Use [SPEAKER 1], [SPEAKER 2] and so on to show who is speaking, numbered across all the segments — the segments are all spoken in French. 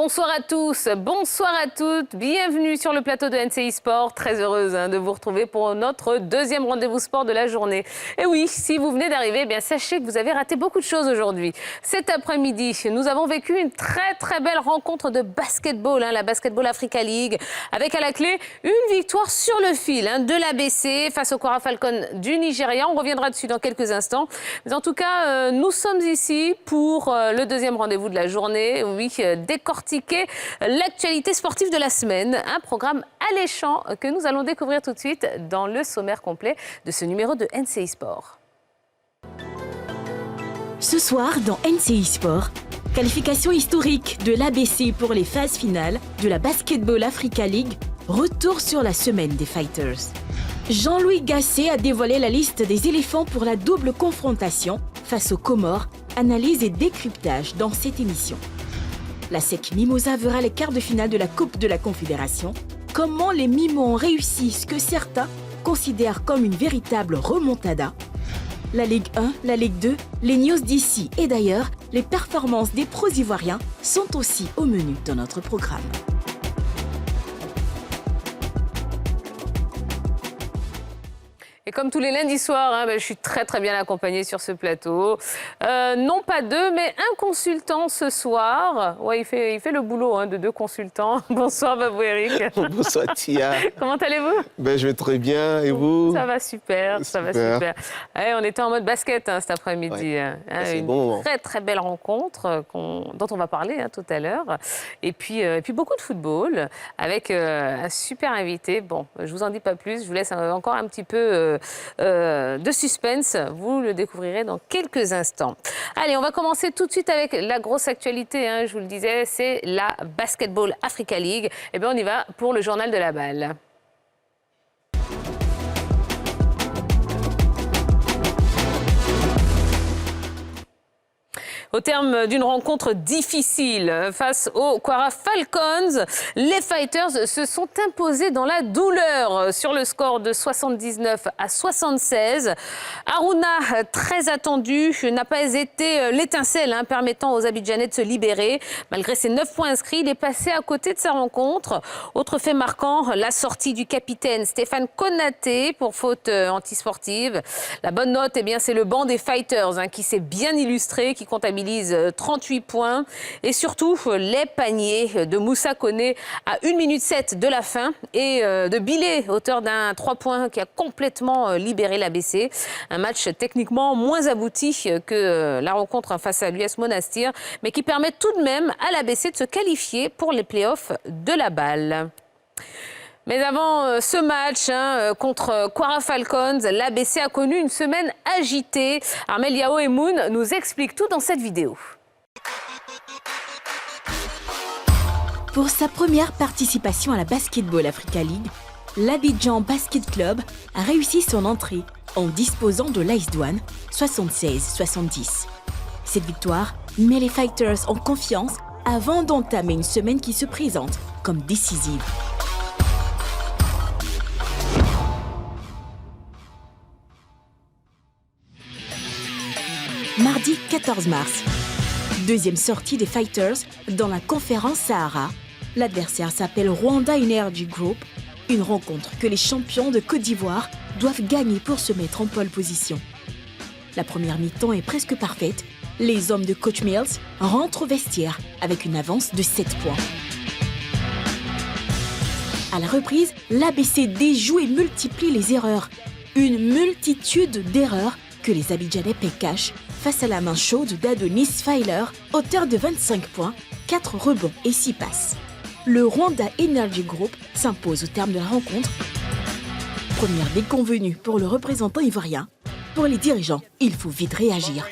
[SPEAKER 1] Bonsoir à tous, bonsoir à toutes, bienvenue sur le plateau de NCI Sport. Très heureuse de vous retrouver pour notre deuxième rendez-vous sport de la journée. Et oui, si vous venez d'arriver, sachez que vous avez raté beaucoup de choses aujourd'hui. Cet après-midi, nous avons vécu une très belle rencontre de basketball, la Basketball Africa League, avec à la clé une victoire sur le fil de l'ABC face au Kwara Falcons du Nigeria. On reviendra dessus dans quelques instants. Mais en tout cas, nous sommes ici pour le deuxième rendez-vous de la journée. Oui, décortiquer l'actualité sportive de la semaine. Un programme alléchant que nous allons découvrir tout de suite dans le sommaire complet de ce numéro de NCI Sport.
[SPEAKER 2] Ce soir, dans NCI Sport, qualification historique de l'ABC pour les phases finales de la Basketball Africa League, retour sur la semaine des Fighters. Jean-Louis Gasset a dévoilé la liste des éléphants pour la double confrontation face aux Comores, analyse et décryptage dans cette émission. La SEC Mimosa verra les quarts de finale de la Coupe de la Confédération. Comment les Mimos ont réussi ce que certains considèrent comme une véritable remontada. La Ligue 1, la Ligue 2, les news d'ici et d'ailleurs, les performances des pros ivoiriens sont aussi au menu de notre programme.
[SPEAKER 1] Et comme tous les lundis soirs, je suis très bien accompagnée sur ce plateau. Non pas deux, mais un consultant ce soir. Ouais, il fait le boulot de deux consultants. Bonsoir Babou Eric.
[SPEAKER 3] Bonsoir Tia.
[SPEAKER 1] Comment allez-vous?
[SPEAKER 3] Je vais très bien, et vous?
[SPEAKER 1] Ça va super, ça va super. Allez, on était en mode basket cet après-midi.
[SPEAKER 3] C'est
[SPEAKER 1] une
[SPEAKER 3] bon.
[SPEAKER 1] très belle rencontre dont on va parler tout à l'heure. Et puis beaucoup de football avec un super invité. Bon, je vous en dis pas plus, je vous laisse encore un petit peu de suspense. Vous le découvrirez dans quelques instants. Allez, on va commencer tout de suite avec la grosse actualité. Je vous le disais, c'est la Basketball Africa League. Et bien, on y va pour le journal de la balle. Au terme d'une rencontre difficile face aux Kwara Falcons, les Fighters se sont imposés dans la douleur sur le score de 79-76. Harouna, très attendu, n'a pas été l'étincelle permettant aux Abidjanais de se libérer. Malgré ses 9 points inscrits, il est passé à côté de sa rencontre. Autre fait marquant, la sortie du capitaine Stéphane Konaté pour faute antisportive. La bonne note, c'est le banc des Fighters qui s'est bien illustré, qui comptabilise 38 points et surtout les paniers de Moussa Koné à 1 minute 7 de la fin et de Bilé, auteur d'un 3 points qui a complètement libéré l'ABC. Un match techniquement moins abouti que la rencontre face à l'US Monastir, mais qui permet tout de même à l'ABC de se qualifier pour les playoffs de la balle. Mais avant ce match contre Kwara Falcons, l'ABC a connu une semaine agitée. Armel Yao et Moon nous expliquent tout dans cette vidéo.
[SPEAKER 2] Pour sa première participation à la Basketball Africa League, l'Abidjan Basket Club a réussi son entrée en disposant de l'Ice Douane 76-70. Cette victoire met les Fighters en confiance avant d'entamer une semaine qui se présente comme décisive. Mardi 14 mars, deuxième sortie des Fighters dans la conférence Sahara. L'adversaire s'appelle Rwanda Energy Group, une rencontre que les champions de Côte d'Ivoire doivent gagner pour se mettre en pole position. La première mi-temps est presque parfaite. Les hommes de Coach Mills rentrent au vestiaire avec une avance de 7 points. À la reprise, l'ABC déjoue et multiplie les erreurs. Une multitude d'erreurs que les Abidjanais paient cash face à la main chaude d'Adonis Feiler, auteur de 25 points, 4 rebonds et 6 passes. Le Rwanda Energy Group s'impose au terme de la rencontre. Première déconvenue pour le représentant ivoirien. Pour les dirigeants, il faut vite réagir.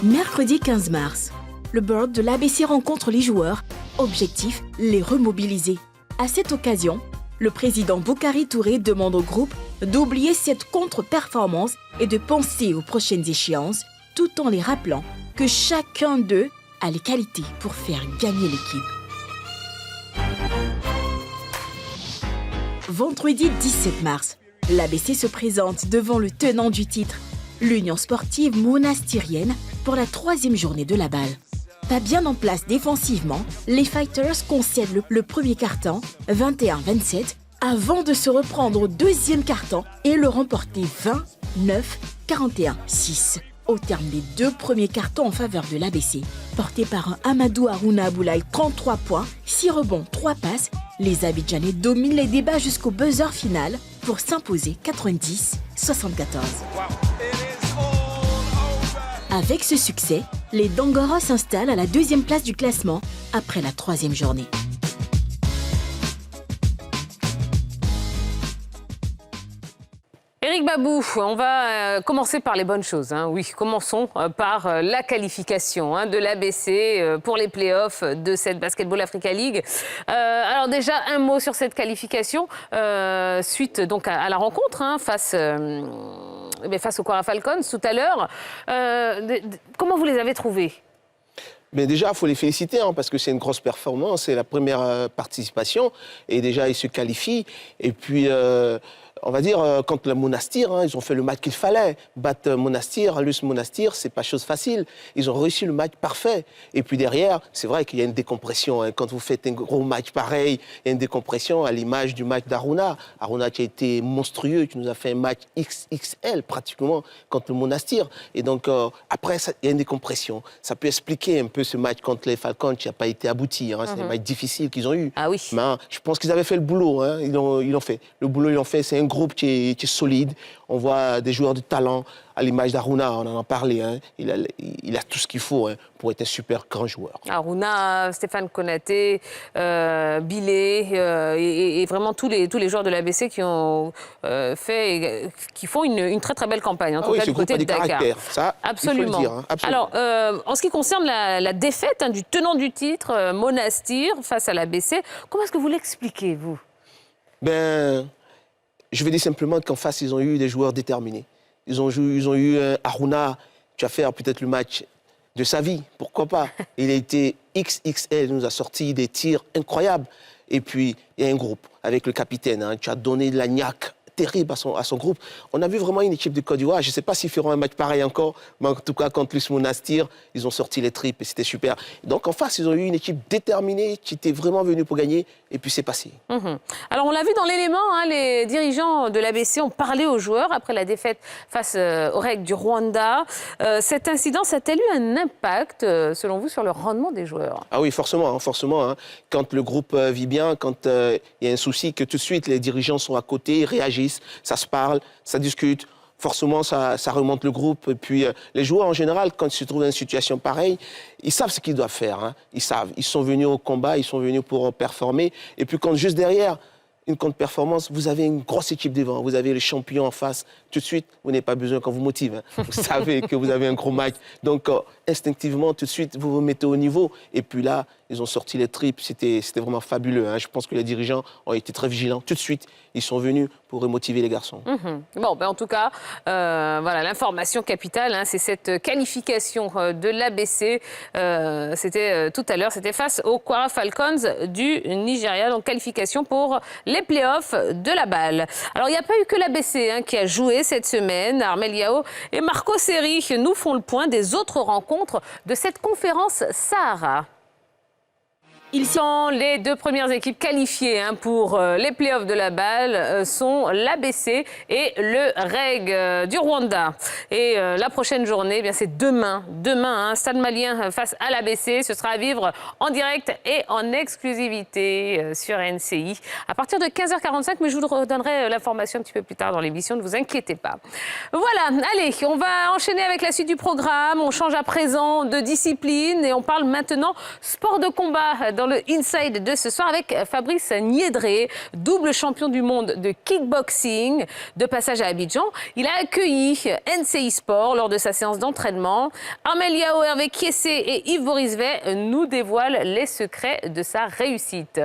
[SPEAKER 2] Mercredi 15 mars, le board de l'ABC rencontre les joueurs. Objectif, les remobiliser. À cette occasion, le président Boukari Touré demande au groupe d'oublier cette contre-performance et de penser aux prochaines échéances, tout en les rappelant que chacun d'eux a les qualités pour faire gagner l'équipe. Vendredi 17 mars, l'ABC se présente devant le tenant du titre, l'Union sportive monastirienne, pour la 3e journée de la balle. Pas bien en place défensivement, les Fighters concèdent le premier quart-temps, 21-27, avant de se reprendre au 2e quart-temps et le remporter 20-9-41-6. Au terme des 2 premiers cartons en faveur de l'ABC. Porté par un Amadou Harouna Aboulaye, 33 points, 6 rebonds, 3 passes, les Abidjanais dominent les débats jusqu'au buzzer final pour s'imposer 90-74. Avec ce succès, les Dangora s'installent à la 2e place du classement après la 3e journée.
[SPEAKER 1] Éric Babou, on va commencer par les bonnes choses. Oui, commençons par la qualification de l'ABC pour les playoffs de cette Basketball Africa League. Alors déjà, un mot sur cette qualification, suite donc à la rencontre face au Kwara Falcons tout à l'heure. Comment vous les avez trouvés ?
[SPEAKER 3] Mais déjà, il faut les féliciter parce que c'est une grosse performance, c'est la première participation et déjà ils se qualifient. Et puis, on va dire, contre le Monastir, ils ont fait le match qu'il fallait. Battre Monastir, Lus Monastir, c'est pas chose facile. Ils ont réussi le match parfait. Et puis derrière, c'est vrai qu'il y a une décompression. Quand vous faites un gros match pareil, il y a une décompression à l'image du match d'Harouna. Harouna qui a été monstrueux, qui nous a fait un match XXL pratiquement contre le Monastir. Et donc, après, il y a une décompression. Ça peut expliquer un peu ce match contre les Falcons qui n'a pas été abouti. C'est un match difficile qu'ils ont eu.
[SPEAKER 1] Ah oui.
[SPEAKER 3] Mais je pense qu'ils avaient fait le boulot. Ils l'ont fait. Le boulot, ils l'ont fait. C'est un groupe qui est solide. On voit des joueurs de talent à l'image d'Harouna, on en a parlé. Il a tout ce qu'il faut pour être un super grand joueur.
[SPEAKER 1] Harouna, Stéphane Konaté, Bilé et vraiment tous les joueurs de l'ABC qui ont qui font une très très belle campagne, en tout cas du côté de Dakar.
[SPEAKER 3] Ça,
[SPEAKER 1] absolument.
[SPEAKER 3] Il faut le dire, absolument.
[SPEAKER 1] Alors, en ce qui concerne la défaite du tenant du titre, Monastir, face à l'ABC, comment est-ce que vous l'expliquez, vous ?
[SPEAKER 3] Je vais dire simplement qu'en face, ils ont eu des joueurs déterminés. Ils ont eu Harouna qui va faire peut-être le match de sa vie, pourquoi pas. Il a été XXL, il nous a sorti des tirs incroyables. Et puis, il y a un groupe avec le capitaine qui a donné de la niaque terrible à son groupe. On a vu vraiment une équipe de Côte d'Ivoire. Je ne sais pas s'ils feront un match pareil encore, mais en tout cas, contre Lus Monastir, ils ont sorti les tripes et c'était super. Donc, en face, ils ont eu une équipe déterminée qui était vraiment venue pour gagner et puis c'est passé.
[SPEAKER 1] Alors, on l'a vu dans l'élément, les dirigeants de l'ABC ont parlé aux joueurs après la défaite face aux règles du Rwanda. Cet incident, a-t-il eu un impact, selon vous, sur le rendement des joueurs ?
[SPEAKER 3] Ah oui, forcément. Quand le groupe vit bien, quand il y a un souci, que tout de suite, les dirigeants sont à côté, ils réagissent, ça se parle, ça discute. Forcément, ça remonte le groupe. Et puis, les joueurs, en général, quand ils se trouvent dans une situation pareille, ils savent ce qu'ils doivent faire. Ils savent. Ils sont venus au combat, ils sont venus pour performer. Et puis, quand juste derrière une contre-performance, vous avez une grosse équipe devant, vous avez les champions en face. Tout de suite, vous n'avez pas besoin qu'on vous motive. Vous savez que vous avez un gros match. Donc, instinctivement, tout de suite, vous vous mettez au niveau. Et puis là, ils ont sorti les tripes. C'était vraiment fabuleux. Je pense que les dirigeants ont été très vigilants. Tout de suite, ils sont venus pour remotiver les garçons.
[SPEAKER 1] Bon, en tout cas, voilà, l'information capitale, c'est cette qualification de l'ABC. C'était tout à l'heure, c'était face aux Kwara Falcons du Nigeria. Donc, qualification pour les playoffs de la balle. Alors, il n'y a pas eu que l'ABC qui a joué cette semaine. Armel Yao et Marco Seri nous font le point des autres rencontres de cette conférence Sahara. Ils sont les 2 premières équipes qualifiées pour les playoffs de la balle sont l'ABC et le REG du Rwanda. Et la prochaine journée, c'est demain, Stade Malien face à l'ABC. Ce sera à vivre en direct et en exclusivité sur NCI à partir de 15h45. Mais je vous redonnerai l'information un petit peu plus tard dans l'émission, ne vous inquiétez pas. Voilà, allez, on va enchaîner avec la suite du programme. On change à présent de discipline et on parle maintenant sport de combat dans le Inside de ce soir avec Fabrice Niédré, double champion du monde de kickboxing. De passage à Abidjan, il a accueilli NCI Sport lors de sa séance d'entraînement. Armel Yao, Hervé Kiessé et Yves Borisvet nous dévoilent les secrets de sa réussite.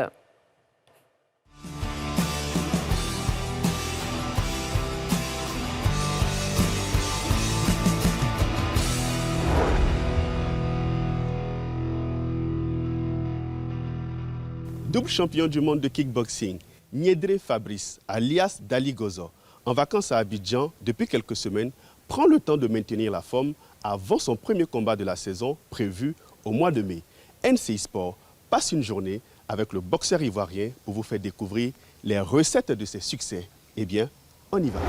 [SPEAKER 4] Double champion du monde de kickboxing, Niédré Fabrice, alias Dali Gozo, en vacances à Abidjan depuis quelques semaines, prend le temps de maintenir la forme avant son premier combat de la saison prévu au mois de mai. NCI Sport passe une journée avec le boxeur ivoirien pour vous faire découvrir les recettes de ses succès. Eh bien, on y va.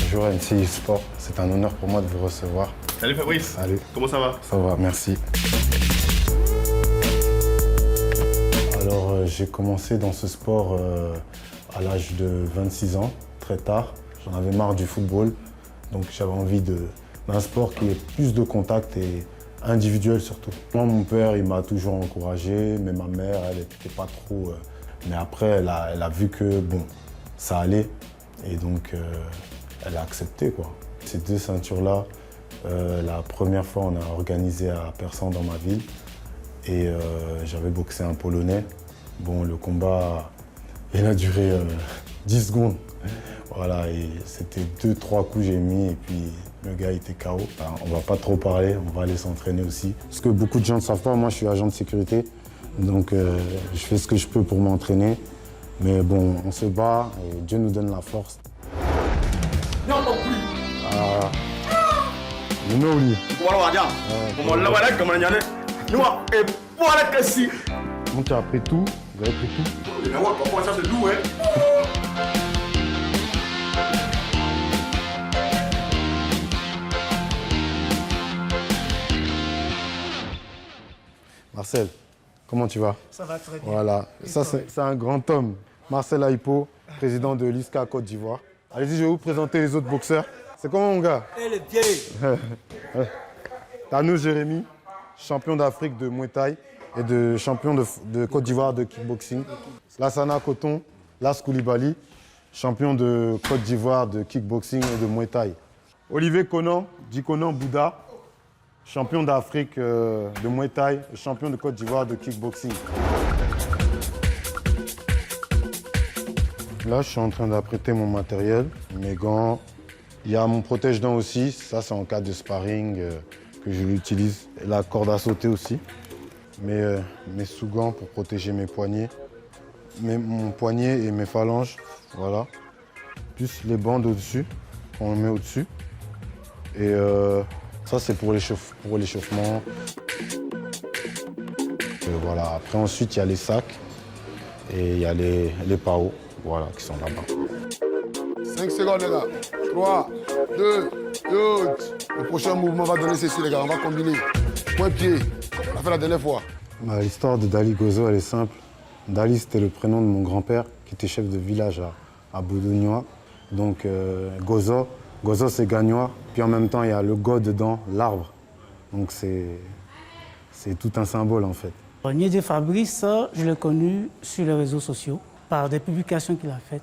[SPEAKER 5] Bonjour NCI Sport, c'est un honneur pour moi de vous recevoir.
[SPEAKER 4] Salut Fabrice.
[SPEAKER 5] Salut.
[SPEAKER 4] Comment ça va?
[SPEAKER 5] Ça va, merci. Alors j'ai commencé dans ce sport à l'âge de 26 ans, très tard. J'en avais marre du football, donc j'avais envie d'un sport qui ait plus de contact et individuel surtout. Moi, mon père, il m'a toujours encouragé, mais ma mère, elle n'était pas trop... Mais après, elle a vu que bon, ça allait, et donc elle a accepté, quoi. Ces deux ceintures-là, la première fois, on a organisé à Persan dans ma ville, et j'avais boxé un Polonais. Bon, le combat, il a duré 10 secondes. Voilà, et c'était 2-3 coups que j'ai mis, et puis le gars était KO. Enfin, on va pas trop parler, on va aller s'entraîner aussi. Ce que beaucoup de gens ne savent pas, moi je suis agent de sécurité, donc je fais ce que je peux pour m'entraîner. Mais bon, on se bat, et Dieu nous donne la force. Donc tu as pris tout, vous avez pris tout. Marcel, comment tu vas?
[SPEAKER 6] Ça va très bien.
[SPEAKER 5] Voilà, ça c'est un grand homme. Marcel Aipo, président de l'ISCA Côte d'Ivoire. Allez-y, je vais vous présenter les autres boxeurs. C'est comment mon gars?
[SPEAKER 6] Elle est vieille.
[SPEAKER 5] Thanou Jérémy, champion d'Afrique de Muay Thai et de champion de Côte d'Ivoire de kickboxing. Lassana Coton, Las Koulibaly, champion de Côte d'Ivoire de kickboxing et de Muay Thai. Olivier Conan, Dikonan Bouddha, champion d'Afrique de Muay Thai et champion de Côte d'Ivoire de kickboxing. Là, je suis en train d'apprêter mon matériel, mes gants. Il y a mon protège-dents aussi, ça c'est en cas de sparring que je l'utilise. La corde à sauter aussi. Mes sous-gants pour protéger mes poignets. Mon poignet et mes phalanges, voilà. Plus les bandes au-dessus, qu'on met au-dessus. Et ça c'est pour l'échauffement. Voilà. Après ensuite il y a les sacs et il y a les paos, voilà, qui sont là-bas.
[SPEAKER 7] 5 secondes les gars. 3, 2, 1. Le prochain mouvement va donner ceci les gars, on va combiner. Point-pied, on a fait la dernière fois.
[SPEAKER 5] L'histoire de Dali Gozo, elle est simple. Dali, c'était le prénom de mon grand-père, qui était chef de village à Boudognois. Donc Gozo c'est gagnois. Puis en même temps, il y a le go dedans, l'arbre. Donc c'est tout un symbole en fait.
[SPEAKER 6] Niédé Fabrice, je l'ai connu sur les réseaux sociaux, par des publications qu'il a faites.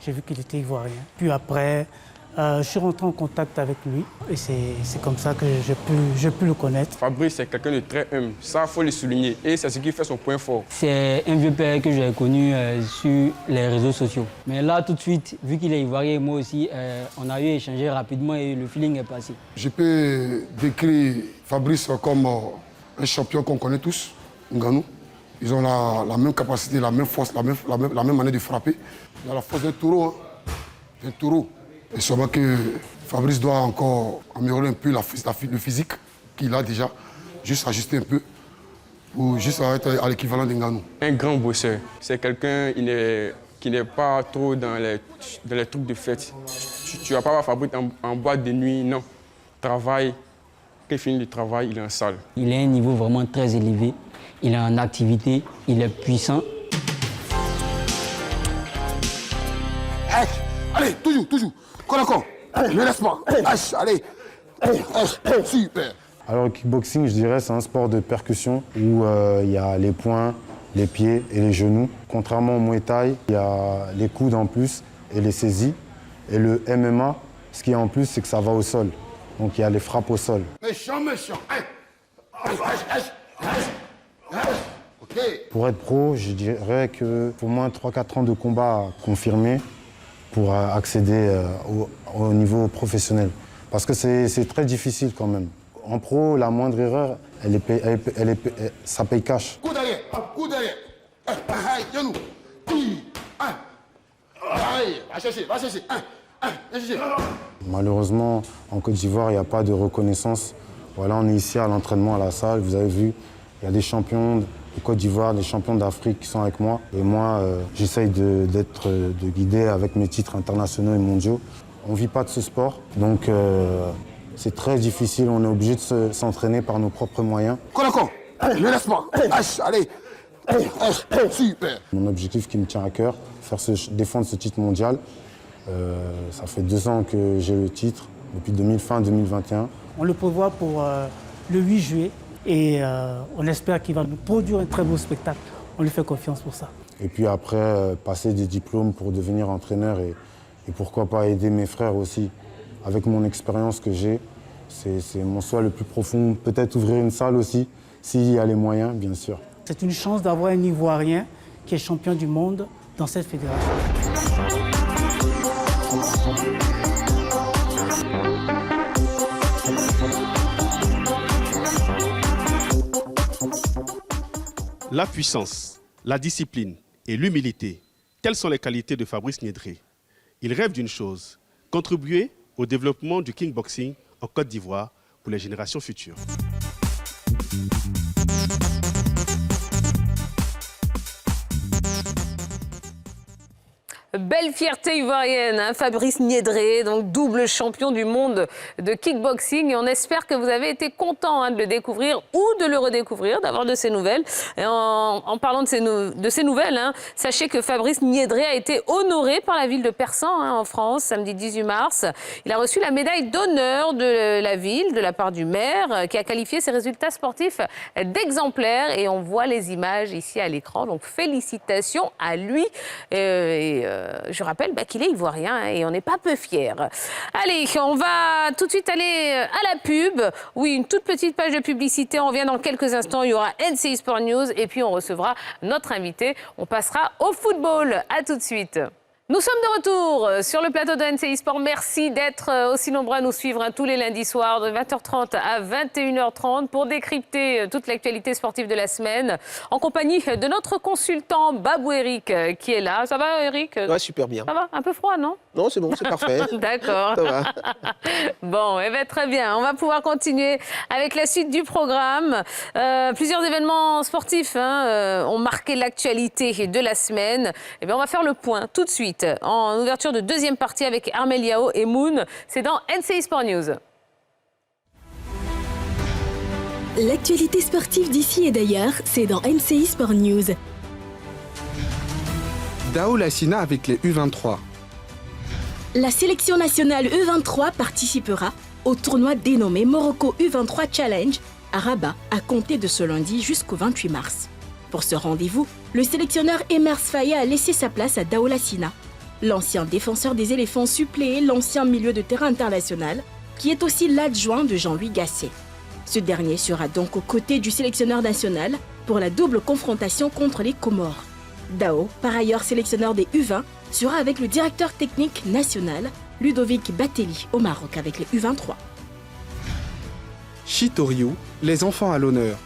[SPEAKER 6] J'ai vu qu'il était ivoirien. Puis après, je suis rentré en contact avec lui et c'est comme ça que j'ai pu le connaître.
[SPEAKER 8] Fabrice, c'est quelqu'un de très humble, ça, il faut le souligner. Et c'est ce qui fait son point fort.
[SPEAKER 9] C'est un vieux père que j'ai connu sur les réseaux sociaux. Mais là, tout de suite, vu qu'il est ivoirien, moi aussi, on a eu échangé rapidement et le feeling est passé.
[SPEAKER 7] Je peux décrire Fabrice comme un champion qu'on connaît tous, Ngannou. Ils ont la même capacité, la même force, la même manière de frapper. Il a la force d'un taureau. Hein. Un taureau. Et sûrement que Fabrice doit encore améliorer un peu le physique qu'il a déjà, juste ajuster un peu, pour juste être à l'équivalent d'Ngannou.
[SPEAKER 8] Un grand bosseur, c'est quelqu'un qui n'est pas trop dans les trucs de fête. Tu ne vas pas voir Fabrice en boîte de nuit, non. Travail, quand il finit le travail, il est en salle.
[SPEAKER 9] Il a un niveau vraiment très élevé, il est en activité, il est puissant.
[SPEAKER 7] Allez, toujours. Encore. Ne laisse pas. Allez. Super.
[SPEAKER 5] Alors le kickboxing, je dirais, c'est un sport de percussion où il y a les poings, les pieds et les genoux. Contrairement au Muay Thai, il y a les coudes en plus et les saisies. Et le MMA, ce qui est en plus, c'est que ça va au sol. Donc il y a les frappes au sol.
[SPEAKER 7] Méchant. Ok.
[SPEAKER 5] Pour être pro, je dirais qu'il faut au moins 3-4 ans de combat confirmés pour accéder au niveau professionnel. Parce que c'est très difficile quand même. En pro, la moindre erreur, ça paye cash.
[SPEAKER 7] Coup derrière, coup derrière. Aïe, genou. Aïe, va chercher, va chercher. Va chercher.
[SPEAKER 5] Malheureusement, en Côte d'Ivoire, il n'y a pas de reconnaissance. Voilà, on est ici à l'entraînement à la salle, vous avez vu, il y a des champions de Côte d'Ivoire, des champions d'Afrique qui sont avec moi. Et moi, j'essaye de guider avec mes titres internationaux et mondiaux. On ne vit pas de ce sport, donc c'est très difficile. On est obligé de s'entraîner par nos propres moyens.
[SPEAKER 7] D'accord, ne laisse pas. Allez, super.
[SPEAKER 5] Mon objectif qui me tient à cœur, défendre ce titre mondial. Ça fait 2 ans que j'ai le titre, depuis fin 2021.
[SPEAKER 6] On le prévoit pour le 8 juillet et on espère qu'il va nous produire un très beau spectacle. On lui fait confiance pour ça.
[SPEAKER 5] Et puis après, passer des diplômes pour devenir entraîneur et pourquoi pas aider mes frères aussi. Avec mon expérience que j'ai, c'est mon souhait le plus profond. Peut-être ouvrir une salle aussi, s'il y a les moyens, bien sûr.
[SPEAKER 6] C'est une chance d'avoir un Ivoirien qui est champion du monde dans cette fédération.
[SPEAKER 4] La puissance, la discipline et l'humilité, telles sont les qualités de Fabrice Niédré. Il rêve d'une chose, contribuer au développement du kickboxing en Côte d'Ivoire pour les générations futures.
[SPEAKER 1] Belle fierté ivoirienne, hein, Fabrice Niédré, donc double champion du monde de kickboxing. Et on espère que vous avez été content de le découvrir ou de le redécouvrir, d'avoir de ses nouvelles. Et en parlant de ces nouvelles, sachez que Fabrice Niédré a été honoré par la ville de Persan en France, samedi 18 mars. Il a reçu la médaille d'honneur de la ville, de la part du maire, qui a qualifié ses résultats sportifs d'exemplaires. Et on voit les images ici à l'écran. Donc félicitations à lui. Je rappelle qu'il est ivoirien et on n'est pas peu fiers. Allez, on va tout de suite aller à la pub. Oui, une toute petite page de publicité. On revient dans quelques instants. Il y aura NCI Sport News et puis on recevra notre invité. On passera au football. À tout de suite. Nous sommes de retour sur le plateau de NCI Sport. Merci d'être aussi nombreux à nous suivre tous les lundis soirs de 20h30 à 21h30 pour décrypter toute l'actualité sportive de la semaine en compagnie de notre consultant Babou Eric qui est là. Ça va Eric?
[SPEAKER 3] Ouais, super bien.
[SPEAKER 1] Ça va? Un peu froid, non?
[SPEAKER 3] Non, c'est bon, c'est parfait.
[SPEAKER 1] D'accord.
[SPEAKER 3] Ça va.
[SPEAKER 1] Bon, très bien. On va pouvoir continuer avec la suite du programme. Plusieurs événements sportifs ont marqué l'actualité de la semaine. Eh bien, on va faire le point tout de suite en ouverture de deuxième partie avec Armel Yao et Moon. C'est dans NCI Sport News.
[SPEAKER 2] L'actualité sportive d'ici et d'ailleurs, c'est dans NCI Sport News.
[SPEAKER 10] Dao Lassina avec les U23.
[SPEAKER 2] La sélection nationale U23 participera au tournoi dénommé Morocco U23 Challenge à Rabat à compter de ce lundi jusqu'au 28 mars. Pour ce rendez-vous, le sélectionneur Emers Faye a laissé sa place à Dao Lassina, l'ancien défenseur des éléphants suppléé l'ancien milieu de terrain international, qui est aussi l'adjoint de Jean-Louis Gasset. Ce dernier sera donc aux côtés du sélectionneur national pour la double confrontation contre les Comores. Dao, par ailleurs sélectionneur des U20, sera avec le directeur technique national, Ludovic Batelli, au Maroc avec les U23.
[SPEAKER 10] Chitoriou, les enfants à l'honneur.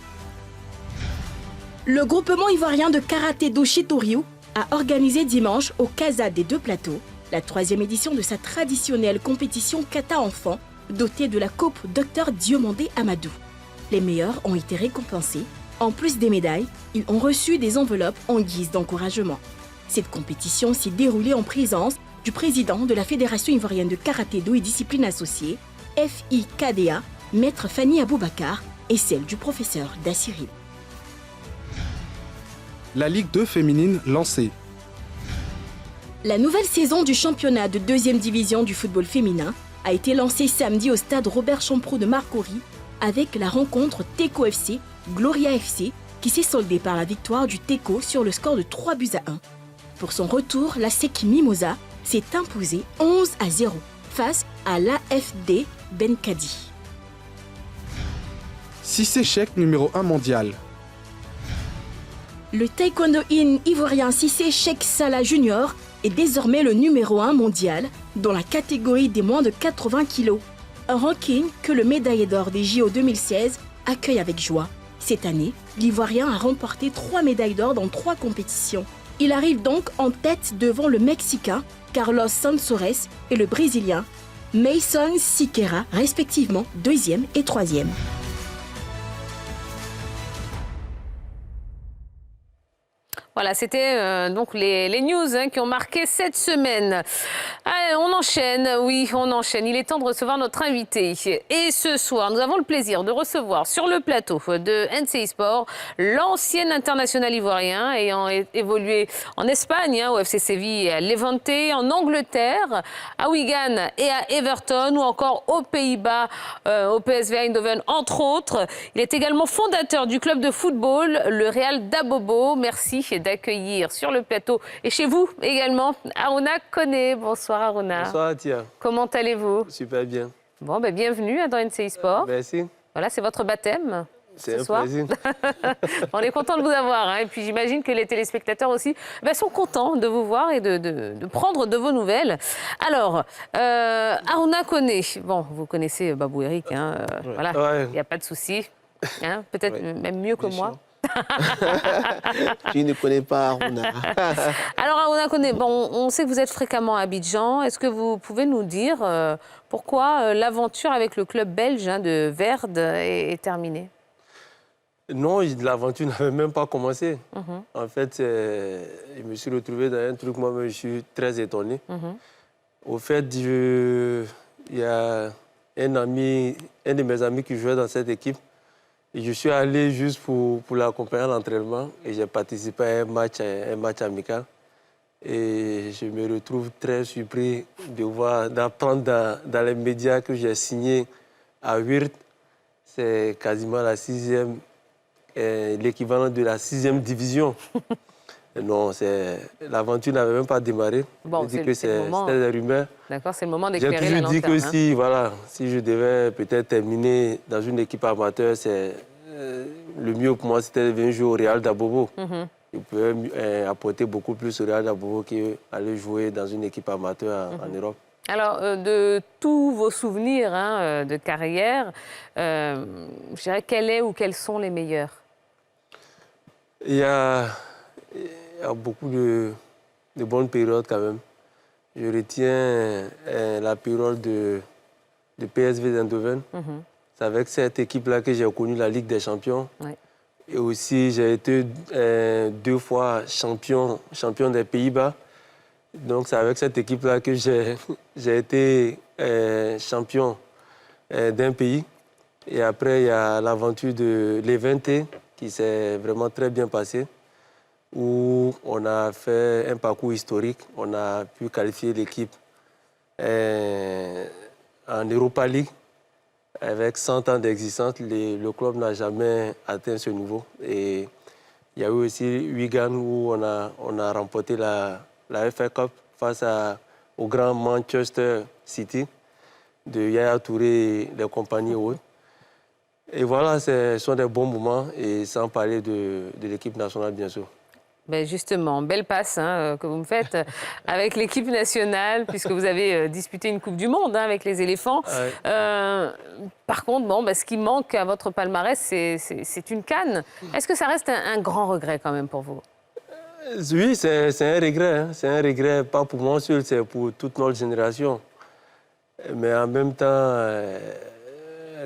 [SPEAKER 2] Le groupement ivoirien de karaté-do Chitoriou a organisé dimanche au Casa des Deux Plateaux la 3e édition de sa traditionnelle compétition kata enfants dotée de la coupe Dr Diomandé Amadou. Les meilleurs ont été récompensés. En plus des médailles, ils ont reçu des enveloppes en guise d'encouragement. Cette compétition s'est déroulée en présence du président de la Fédération ivoirienne de karaté-do et disciplines associées, FIKDA, Maître Fanny Aboubakar, et celle du professeur Dassiril.
[SPEAKER 10] La Ligue 2 féminine lancée.
[SPEAKER 2] La nouvelle saison du championnat de 2e division du football féminin a été lancée samedi au stade Robert Champroux de Marcory avec la rencontre Teco FC, Gloria FC, qui s'est soldée par la victoire du Teco sur le score de 3-1. Pour son retour, la SEC Mimosa s'est imposée 11-0 face à l'AFD Benkadi.
[SPEAKER 10] Cissé Cheikh numéro 1 mondial.
[SPEAKER 2] Le taekwondo-in ivoirien Cissé Cheikh Salah Junior est désormais le numéro 1 mondial dans la catégorie des moins de 80 kg. Un ranking que le médaillé d'or des JO 2016, accueille avec joie. Cette année, l'Ivoirien a remporté 3 médailles d'or dans 3 compétitions. Il arrive donc en tête devant le Mexicain Carlos Sansores et le Brésilien Mason Siqueira, respectivement 2e et 3e.
[SPEAKER 1] Voilà, c'était donc les news qui ont marqué cette semaine. Allez, on enchaîne, oui, on enchaîne. Il est temps de recevoir notre invité. Et ce soir, nous avons le plaisir de recevoir sur le plateau de NCI Sport l'ancien international ivoirien ayant évolué en Espagne, au FC Séville et à Levante, en Angleterre, à Wigan et à Everton, ou encore aux Pays-Bas, au PSV Eindhoven, entre autres. Il est également fondateur du club de football, le Real d'Abobo. Merci d'accueillir sur le plateau et chez vous également Aruna Koné. Bonsoir Aruna.
[SPEAKER 11] Bonsoir Tia.
[SPEAKER 1] Comment allez-vous?
[SPEAKER 11] Super bien.
[SPEAKER 1] Bon, bienvenue dans NCI Sport.
[SPEAKER 11] Merci.
[SPEAKER 1] Voilà, c'est votre baptême.
[SPEAKER 11] C'est un
[SPEAKER 1] soir.
[SPEAKER 11] plaisir.
[SPEAKER 1] On est content de vous avoir. Et puis j'imagine que les téléspectateurs aussi sont contents de vous voir et de prendre de vos nouvelles. Alors, Aruna Koné, bon, vous connaissez Babou Eric, voilà, il n'y a pas de souci. Peut-être même mieux que moi.
[SPEAKER 3] Tu ne connais pas Aruna.
[SPEAKER 1] Alors Aruna Koné, bon, on sait que vous êtes fréquemment à Abidjan. Est-ce que vous pouvez nous dire pourquoi l'aventure avec le club belge de Verde est terminée?
[SPEAKER 11] Non, l'aventure n'avait même pas commencé. En fait, je me suis retrouvé dans un truc, moi-même, je suis très étonné. Au fait, il y a un de mes amis qui jouait dans cette équipe. Et je suis allé juste pour l'accompagner à l'entraînement et j'ai participé à un match amical. Et je me retrouve très surpris d'apprendre dans les médias que j'ai signé à Weert. C'est quasiment l'équivalent de la 6e division. Non, l'aventure n'avait même pas démarré.
[SPEAKER 1] Bon,
[SPEAKER 11] je dis que c'était des rumeurs.
[SPEAKER 1] D'accord, c'est le moment d'éclairer la lanterne.
[SPEAKER 11] J'ai toujours dit que si je devais peut-être terminer dans une équipe amateur, le mieux pour moi, c'était de venir jouer au Real d'Abobo. Je pouvais apporter beaucoup plus au Real d'Abobo qu'aller jouer dans une équipe amateur en Europe.
[SPEAKER 1] Alors, de tous vos souvenirs de carrière, je dirais quels sont les meilleurs?
[SPEAKER 11] Il y a beaucoup de bonnes périodes quand même. Je retiens la période de PSV Eindhoven. C'est avec cette équipe-là que j'ai connu la Ligue des Champions. Et aussi, j'ai été 2 fois champion des Pays-Bas. Donc, c'est avec cette équipe-là que j'ai été champion d'un pays. Et après, il y a l'aventure de Levante qui s'est vraiment très bien passée, où on a fait un parcours historique. On a pu qualifier l'équipe en Europa League. Avec 100 ans d'existence, le club n'a jamais atteint ce niveau. Et il y a eu aussi Wigan où on a remporté la FA Cup face au grand Manchester City de Yaya Touré et les compagnies autres. Et voilà, ce sont des bons moments, et sans parler de l'équipe nationale, bien sûr.
[SPEAKER 1] Justement, belle passe que vous me faites avec l'équipe nationale, puisque vous avez disputé une Coupe du Monde avec les éléphants. Par contre, ce qui manque à votre palmarès, c'est une CAN. Est-ce que ça reste un grand regret quand même pour vous?
[SPEAKER 11] Oui, c'est un regret. C'est un regret, pas pour moi seul, c'est pour toute notre génération. Mais en même temps,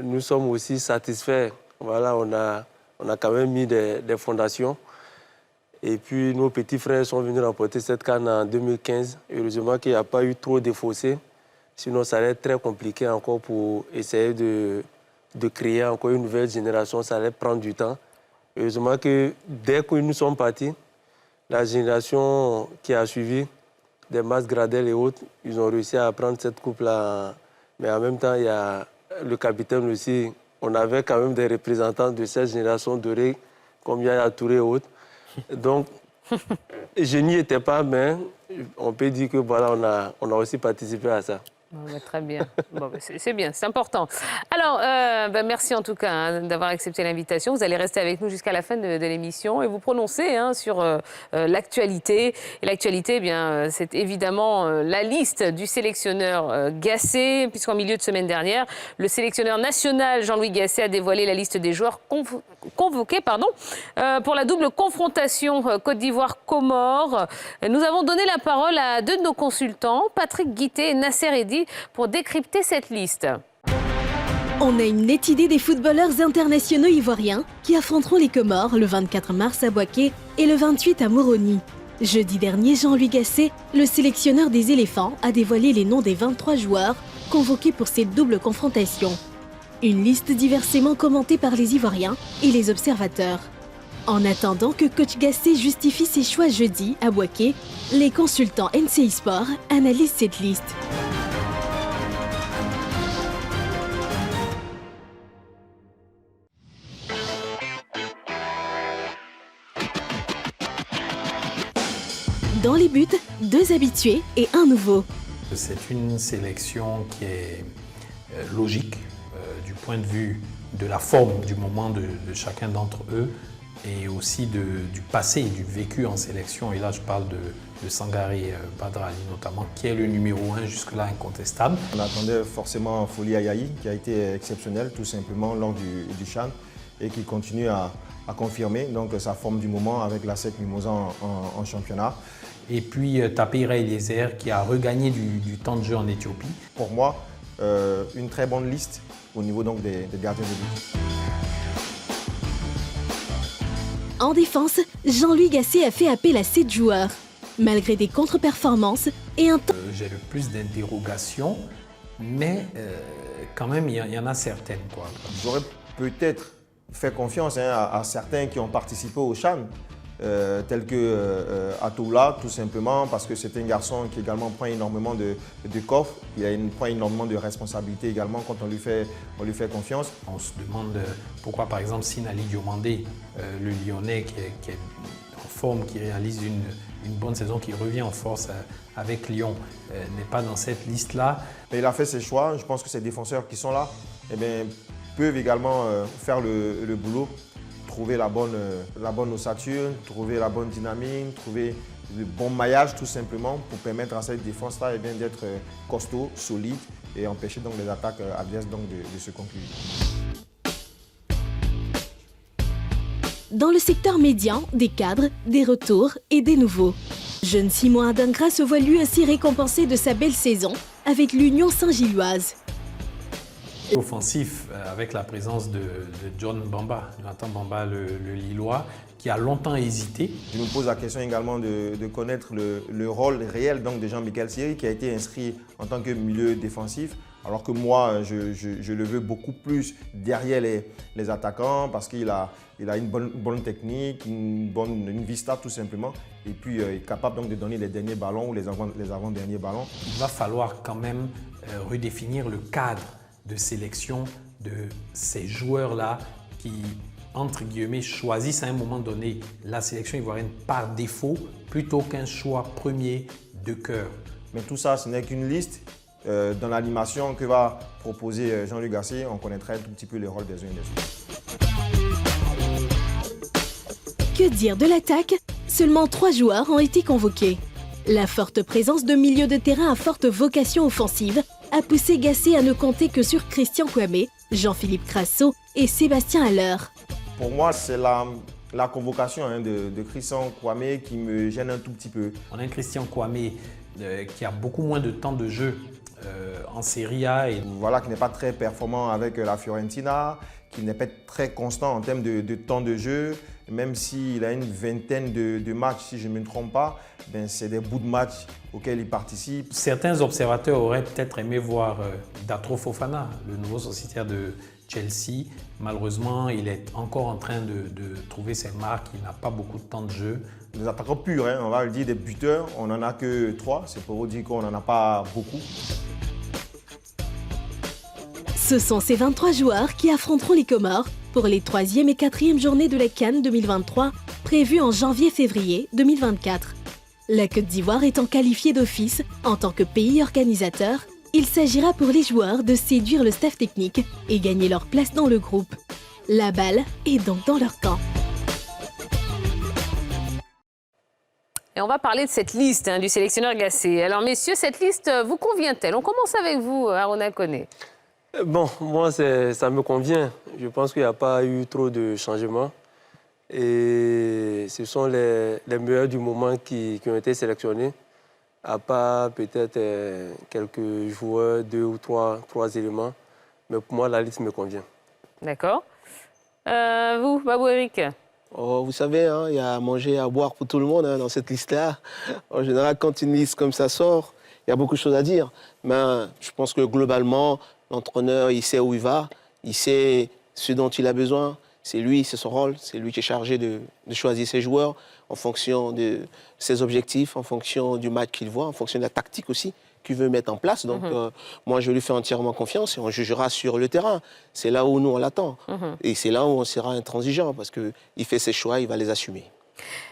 [SPEAKER 11] nous sommes aussi satisfaits. Voilà, on a quand même mis des fondations. Et puis, nos petits frères sont venus remporter cette CAN en 2015. Heureusement qu'il n'y a pas eu trop de fossés. Sinon, ça allait être très compliqué encore pour essayer de créer encore une nouvelle génération. Ça allait prendre du temps. Heureusement que dès que nous sommes partis, la génération qui a suivi, des Mas Gradel et autres, ils ont réussi à prendre cette coupe-là. Mais en même temps, il y a le capitaine aussi. On avait quand même des représentants de cette génération dorée, comme Yaya Touré et autres. Donc, je n'y étais pas, mais on peut dire que voilà, on a aussi participé à ça.
[SPEAKER 1] Très bien. Bon, c'est bien, c'est important. Alors, merci en tout cas d'avoir accepté l'invitation. Vous allez rester avec nous jusqu'à la fin de l'émission et vous prononcer sur l'actualité. Et l'actualité, c'est évidemment la liste du sélectionneur Gasset, puisqu'en milieu de semaine dernière, le sélectionneur national Jean-Louis Gasset a dévoilé la liste des joueurs convoqués pour la double confrontation Côte d'Ivoire-Comores. Nous avons donné la parole à deux de nos consultants, Patrick Guité et Nasser Eddy, pour décrypter cette liste.
[SPEAKER 2] On a une nette idée des footballeurs internationaux ivoiriens qui affronteront les Comores le 24 mars à Bouaké et le 28 à Moroni. Jeudi dernier, Jean-Louis Gasset, le sélectionneur des éléphants, a dévoilé les noms des 23 joueurs convoqués pour cette double confrontation. Une liste diversement commentée par les Ivoiriens et les observateurs. En attendant que coach Gasset justifie ses choix jeudi à Bouaké, les consultants NCI Sport analysent cette liste. Dans les buts, 2 habitués et un nouveau.
[SPEAKER 12] C'est une sélection qui est logique du point de vue de la forme du moment de chacun d'entre eux et aussi du passé, du vécu en sélection. Et là, je parle de Sangaré Badrali notamment, qui est le numéro 1 jusque-là incontestable.
[SPEAKER 13] On attendait forcément Folie Ayayi, qui a été exceptionnel tout simplement lors du CHAN et qui continue à confirmer donc, sa forme du moment avec la SEC Mimosa en championnat.
[SPEAKER 12] Et puis Tapira Eliezer qui a regagné du temps de jeu en Éthiopie.
[SPEAKER 13] Pour moi, une très bonne liste au niveau donc, des gardiens de but.
[SPEAKER 2] En défense, Jean-Louis Gasset a fait appel à 7 joueurs. Malgré des contre-performances et un temps...
[SPEAKER 12] J'ai le plus d'interrogations, mais quand même, il y en a certaines.
[SPEAKER 13] J'aurais peut-être fait confiance à certains qui ont participé au CHAN, tels que Atoula, tout simplement, parce que c'est un garçon qui également prend énormément de coffre, prend énormément de responsabilités également quand on lui fait confiance.
[SPEAKER 12] On se demande pourquoi, par exemple, Sinali Diomandé, le Lyonnais qui est en forme, qui réalise une bonne saison, qui revient en force avec Lyon, n'est pas dans cette liste-là.
[SPEAKER 13] Il a fait ses choix. Je pense que ces défenseurs qui sont là peuvent également faire le boulot, trouver la bonne ossature, trouver la bonne dynamique, trouver le bon maillage tout simplement pour permettre à cette défense-là d'être costaud, solide et empêcher donc les attaques adverses donc, de se conclure.
[SPEAKER 2] Dans le secteur médian, des cadres, des retours et des nouveaux. Jeune Simon Adingra se voit lui aussi récompensé de sa belle saison avec l'Union Saint-Gilloise.
[SPEAKER 12] Offensif avec la présence de Jonathan Bamba, le Lillois, qui a longtemps hésité.
[SPEAKER 13] Je me pose la question également de connaître le rôle réel donc, de Jean-Michel Siri, qui a été inscrit en tant que milieu défensif, alors que moi, je le veux beaucoup plus derrière les attaquants parce qu'il a une bonne technique, une vista tout simplement, et puis il est capable donc, de donner les derniers ballons ou les avant-derniers ballons.
[SPEAKER 12] Il va falloir quand même redéfinir le cadre de sélection de ces joueurs-là qui, entre guillemets, choisissent à un moment donné la sélection ivoirienne par défaut plutôt qu'un choix premier de cœur.
[SPEAKER 13] Mais tout ça, ce n'est qu'une liste. Dans l'animation que va proposer Jean-Louis Gasset, on connaîtra un tout petit peu les rôles des uns et des autres.
[SPEAKER 2] Que dire de l'attaque? Seulement 3 joueurs ont été convoqués. La forte présence de milieux de terrain à forte vocation offensive a poussé Gasset à ne compter que sur Christian Kouamé, Jean-Philippe Crasso et Sébastien Haller.
[SPEAKER 13] Pour moi, c'est la convocation de Christian Kouamé qui me gêne un tout petit peu.
[SPEAKER 12] On a un Christian Kouamé qui a beaucoup moins de temps de jeu en Serie A.
[SPEAKER 13] Voilà, qui n'est pas très performant avec la Fiorentina, qui n'est pas très constant en termes de temps de jeu. Même s'il a une vingtaine de matchs, si je ne me trompe pas, c'est des bouts de match auxquels il participe.
[SPEAKER 12] Certains observateurs auraient peut-être aimé voir Datro Fofana, le nouveau sociétaire de Chelsea. Malheureusement, il est encore en train de trouver ses marques. Il n'a pas beaucoup de temps de jeu.
[SPEAKER 13] Des attaquants purs, on va le dire, des buteurs, on n'en a que 3. C'est pour vous dire qu'on n'en a pas beaucoup.
[SPEAKER 2] Ce sont ces 23 joueurs qui affronteront les Comores pour les 3e et 4e journées de la CAN 2023, prévues en janvier-février 2024. La Côte d'Ivoire étant qualifiée d'office en tant que pays organisateur Il s'agira pour les joueurs de séduire le staff technique et gagner leur place dans le groupe. La balle est donc dans leur camp.
[SPEAKER 1] Et on va parler de cette liste du sélectionneur Gasset. Alors messieurs, cette liste vous convient-elle? On commence avec vous, Arona Koné.
[SPEAKER 11] Bon, moi, ça me convient. Je pense qu'il n'y a pas eu trop de changements. Et ce sont les meilleurs du moment qui ont été sélectionnés, à part peut-être quelques joueurs, 2 ou 3 éléments. Mais pour moi, la liste me convient.
[SPEAKER 1] D'accord. Vous, Babou Eric?
[SPEAKER 3] Oh, vous savez, hein, il y a à manger, à boire pour tout le monde dans cette liste-là. En général, quand une liste comme ça sort, il y a beaucoup de choses à dire. Mais je pense que globalement, l'entraîneur, il sait où il va, il sait ce dont il a besoin. C'est lui, c'est son rôle, c'est lui qui est chargé de choisir ses joueurs en fonction de ses objectifs, en fonction du match qu'il voit, en fonction de la tactique aussi qu'il veut mettre en place. Donc, moi, je lui fais entièrement confiance et on jugera sur le terrain. C'est là où nous, on l'attend. Et c'est là où on sera intransigeant parce qu'il fait ses choix, il va les assumer.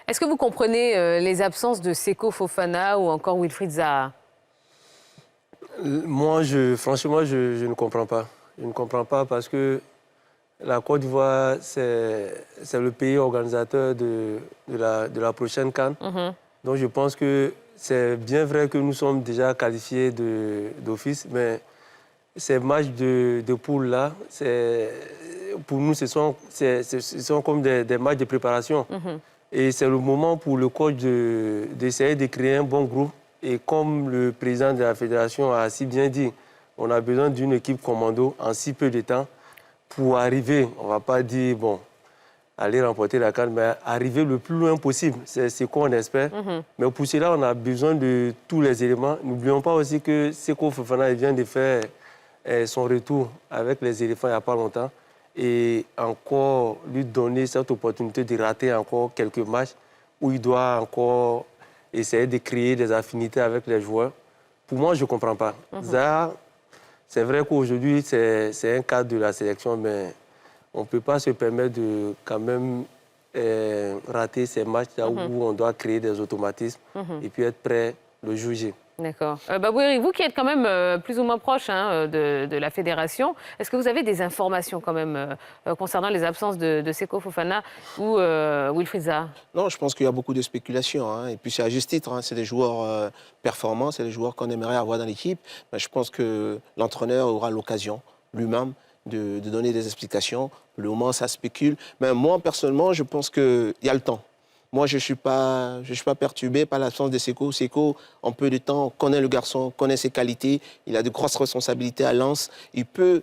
[SPEAKER 1] Est-ce que vous comprenez les absences de Seko Fofana ou encore Wilfried Zaha?
[SPEAKER 11] Moi, franchement, je ne comprends pas. Je ne comprends pas parce que la Côte d'Ivoire, c'est le pays organisateur de la prochaine CAN. Donc je pense que c'est bien vrai que nous sommes déjà qualifiés d'office, mais ces matchs de poule-là, pour nous, ce sont comme des matchs de préparation. Et c'est le moment pour le coach d'essayer de créer un bon groupe. Et comme le président de la fédération a si bien dit, on a besoin d'une équipe commando en si peu de temps pour arriver, on ne va pas dire, bon, aller remporter la CAN, mais arriver le plus loin possible. C'est ce qu'on espère. Mais pour cela, on a besoin de tous les éléments. N'oublions pas aussi que Seko Fofana vient de faire son retour avec les éléphants il n'y a pas longtemps. Et encore lui donner cette opportunité de rater encore quelques matchs où il doit encore essayer de créer des affinités avec les joueurs. Pour moi, je ne comprends pas. Zaha, c'est vrai qu'aujourd'hui, c'est un cadre de la sélection, mais on ne peut pas se permettre de quand même rater ces matchs là où on doit créer des automatismes et puis être prêt le jour J.
[SPEAKER 1] D'accord. Babou Eric, vous qui êtes quand même plus ou moins proche de la fédération, est-ce que vous avez des informations quand même concernant les absences de Seko Fofana ou Wilfried Zaha?
[SPEAKER 3] Non, je pense qu'il y a beaucoup de spéculations. Et puis c'est à juste titre. C'est des joueurs performants, c'est des joueurs qu'on aimerait avoir dans l'équipe. Mais je pense que l'entraîneur aura l'occasion lui-même de donner des explications. Pour le moment, ça spécule. Mais moi, personnellement, je pense qu'il y a le temps. Moi, je ne suis pas perturbé par l'absence de Seko. Seko, en peu de temps, connaît le garçon, connaît ses qualités. Il a de grosses responsabilités à Lens. Il peut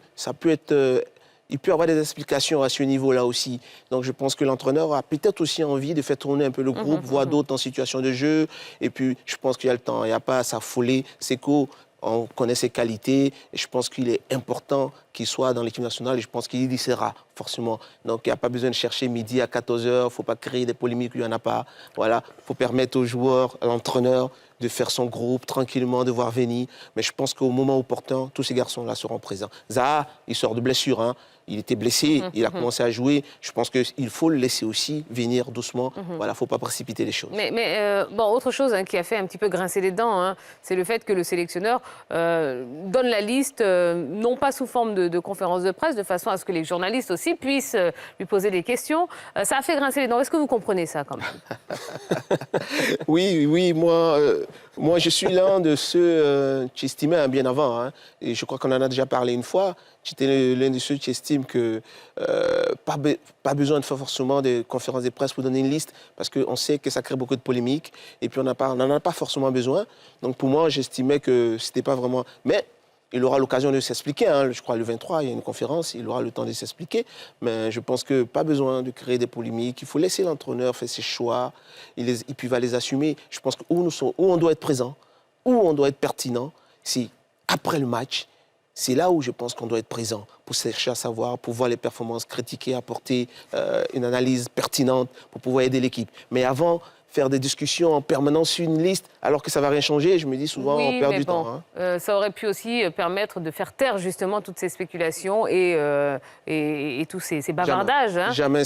[SPEAKER 3] avoir des explications à ce niveau-là aussi. Donc, je pense que l'entraîneur a peut-être aussi envie de faire tourner un peu le groupe, voir d'autres en situation de jeu. Et puis, je pense qu'il y a le temps. Il n'y a pas à s'affoler. Seko, on connaît ses qualités. Et je pense qu'il est important qu'il soit dans l'équipe nationale. Et je pense qu'il y sera, forcément. Donc, il n'y a pas besoin de chercher midi à 14h. Il ne faut pas créer des polémiques, il n'y en a pas. Voilà. Il faut permettre aux joueurs, à l'entraîneur, de faire son groupe tranquillement, de voir venir. Mais je pense qu'au moment opportun, tous ces garçons-là seront présents. Zaha, il sort de blessure. Il était blessé, il a commencé à jouer. Je pense qu'il faut le laisser aussi venir doucement. Voilà, il ne faut pas précipiter les choses.
[SPEAKER 1] Mais autre chose qui a fait un petit peu grincer les dents, c'est le fait que le sélectionneur donne la liste, non pas sous forme de conférence de presse, de façon à ce que les journalistes aussi puissent lui poser des questions. Ça a fait grincer les dents. Est-ce que vous comprenez ça quand même?
[SPEAKER 3] Oui, moi je suis l'un de ceux qui estimaient bien avant. Et je crois qu'on en a déjà parlé une fois. J'étais l'un de ceux qui estiment que pas besoin de faire forcément des conférences de presse pour donner une liste, parce qu'on sait que ça crée beaucoup de polémiques, et puis on n'en a pas forcément besoin. Donc pour moi, j'estimais que c'était pas vraiment... Mais il aura l'occasion de s'expliquer. Je crois le 23, il y a une conférence, il aura le temps de s'expliquer. Mais je pense que pas besoin de créer des polémiques. Il faut laisser l'entraîneur faire ses choix, et puis il va les assumer. Je pense que où on doit être présent, où on doit être pertinent, c'est après le match. C'est là où je pense qu'on doit être présent pour chercher à savoir, pour voir les performances, critiquer, apporter une analyse pertinente pour pouvoir aider l'équipe. Mais avant, faire des discussions en permanence sur une liste alors que ça ne va rien changer. Je me dis souvent, on perd du temps. Hein.
[SPEAKER 1] Ça aurait pu aussi permettre de faire taire justement toutes ces spéculations et tous ces bavardages.
[SPEAKER 3] Jamais.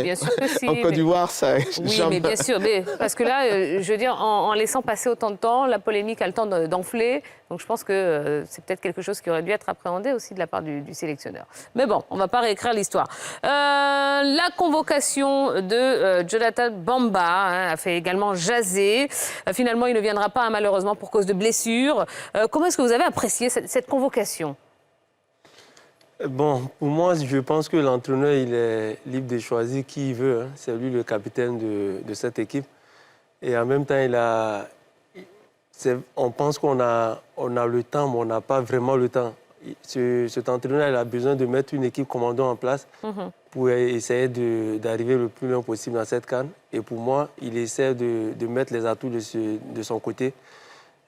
[SPEAKER 1] Bien sûr que si.
[SPEAKER 3] En Côte d'Ivoire, ça...
[SPEAKER 1] Oui,
[SPEAKER 3] jamais.
[SPEAKER 1] mais bien sûr. Parce que là, je veux dire, en laissant passer autant de temps, la polémique a le temps d'enfler. Donc je pense que c'est peut-être quelque chose qui aurait dû être appréhendé aussi de la part du sélectionneur. Mais bon, on ne va pas réécrire l'histoire. La convocation de Jonathan Bamba a fait également jaser. Finalement, il ne viendra pas, malheureusement, pour cause de blessure. Comment est-ce que vous avez apprécié cette convocation ?
[SPEAKER 11] Bon, pour moi, je pense que l'entraîneur, il est libre de choisir qui il veut. Hein. C'est lui le capitaine de cette équipe. Et en même temps, on pense qu'on a le temps, mais on n'a pas vraiment le temps. Cet entraîneur, il a besoin de mettre une équipe commando en place pour essayer d'arriver le plus loin possible dans cette CAN. Et pour moi, il essaie de mettre les atouts de son côté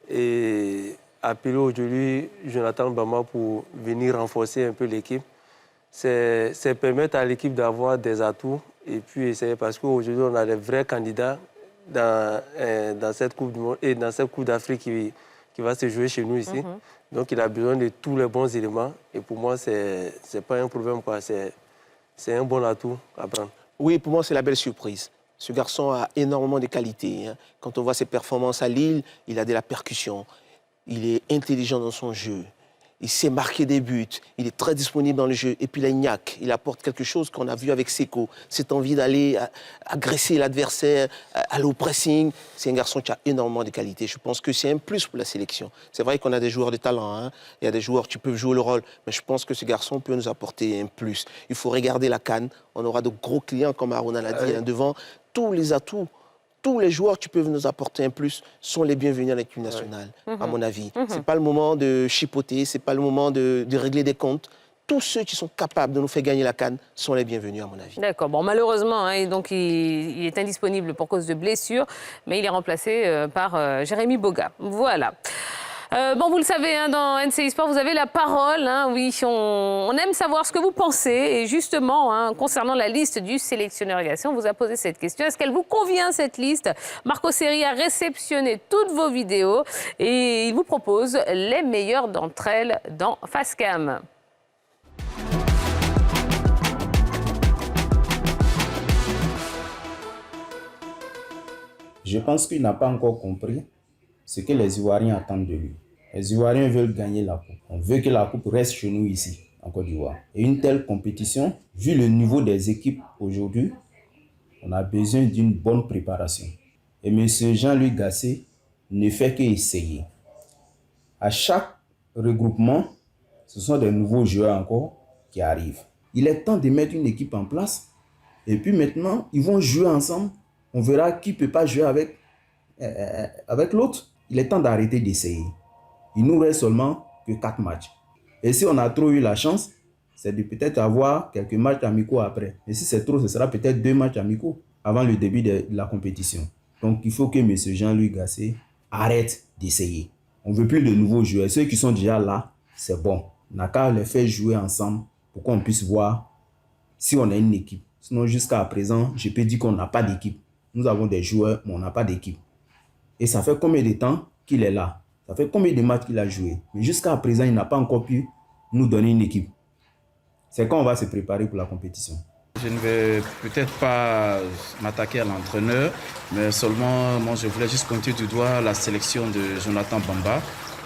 [SPEAKER 11] et appeler aujourd'hui Jonathan Bamba pour venir renforcer un peu l'équipe. C'est permettre à l'équipe d'avoir des atouts et puis essayer, parce qu'aujourd'hui, on a des vrais candidats dans cette Coupe du Monde et dans cette Coupe d'Afrique qui va se jouer chez nous ici. Donc, il a besoin de tous les bons éléments. Et pour moi, c'est pas un problème, quoi. C'est un bon atout à prendre.
[SPEAKER 3] Oui, pour moi, c'est la belle surprise. Ce garçon a énormément de qualités. Hein. Quand on voit ses performances à Lille, il a de la percussion. Il est intelligent dans son jeu. Il sait marquer des buts. Il est très disponible dans le jeu. Et puis, il apporte quelque chose qu'on a vu avec Seko. Cette envie d'aller agresser l'adversaire, aller au pressing. C'est un garçon qui a énormément de qualités. Je pense que c'est un plus pour la sélection. C'est vrai qu'on a des joueurs de talent. Hein. Il y a des joueurs qui peuvent jouer le rôle. Mais je pense que ce garçon peut nous apporter un plus. Il faut regarder la CAN. On aura de gros clients, comme Aruna l'a dit, hein, devant. Tous les atouts. Tous les joueurs qui peuvent nous apporter un plus sont les bienvenus à l'équipe nationale, à mon avis. Ce n'est pas le moment de chipoter, ce n'est pas le moment de régler des comptes. Tous ceux qui sont capables de nous faire gagner la CAN sont les bienvenus, à mon avis.
[SPEAKER 1] D'accord. Bon, malheureusement, hein, donc il est indisponible pour cause de blessure, mais il est remplacé par Jérémy Boga. Voilà. Bon, vous le savez, hein, dans NCI Sport, vous avez la parole. Hein, oui, on aime savoir ce que vous pensez. Et justement, hein, concernant la liste du sélectionneur Gasset, on vous a posé cette question. Est-ce qu'elle vous convient, cette liste ? Marco Seri a réceptionné toutes vos vidéos et il vous propose les meilleures d'entre elles dans Facecam.
[SPEAKER 14] Je pense qu'il n'a pas encore compris ce que les Ivoiriens attendent de lui. Les Ivoiriens veulent gagner la coupe. On veut que la coupe reste chez nous ici, en Côte d'Ivoire. Et une telle compétition, vu le niveau des équipes aujourd'hui, on a besoin d'une bonne préparation. Et M. Jean-Louis Gasset ne fait qu'essayer. À chaque regroupement, ce sont des nouveaux joueurs encore qui arrivent. Il est temps de mettre une équipe en place. Et puis maintenant, ils vont jouer ensemble. On verra qui ne peut pas jouer avec l'autre. Il est temps d'arrêter d'essayer. Il nous reste seulement que 4 matchs. Et si on a trop eu la chance, c'est de peut-être avoir quelques matchs amicaux après. Et si c'est trop, ce sera peut-être 2 matchs amicaux avant le début de la compétition. Donc il faut que M. Jean-Louis Gasset arrête d'essayer. On ne veut plus de nouveaux joueurs. Ceux qui sont déjà là, c'est bon. On n'a qu'à les faire jouer ensemble pour qu'on puisse voir si on a une équipe. Sinon, jusqu'à présent, je peux dire qu'on n'a pas d'équipe. Nous avons des joueurs, mais on n'a pas d'équipe. Et ça fait combien de temps qu'il est là? Ça fait combien de matchs qu'il a joué? Mais jusqu'à présent, il n'a pas encore pu nous donner une équipe. C'est quand on va se préparer pour la compétition.
[SPEAKER 15] Je ne vais peut-être pas m'attaquer à l'entraîneur, mais seulement, moi, je voulais juste pointer du doigt la sélection de Jonathan Bamba.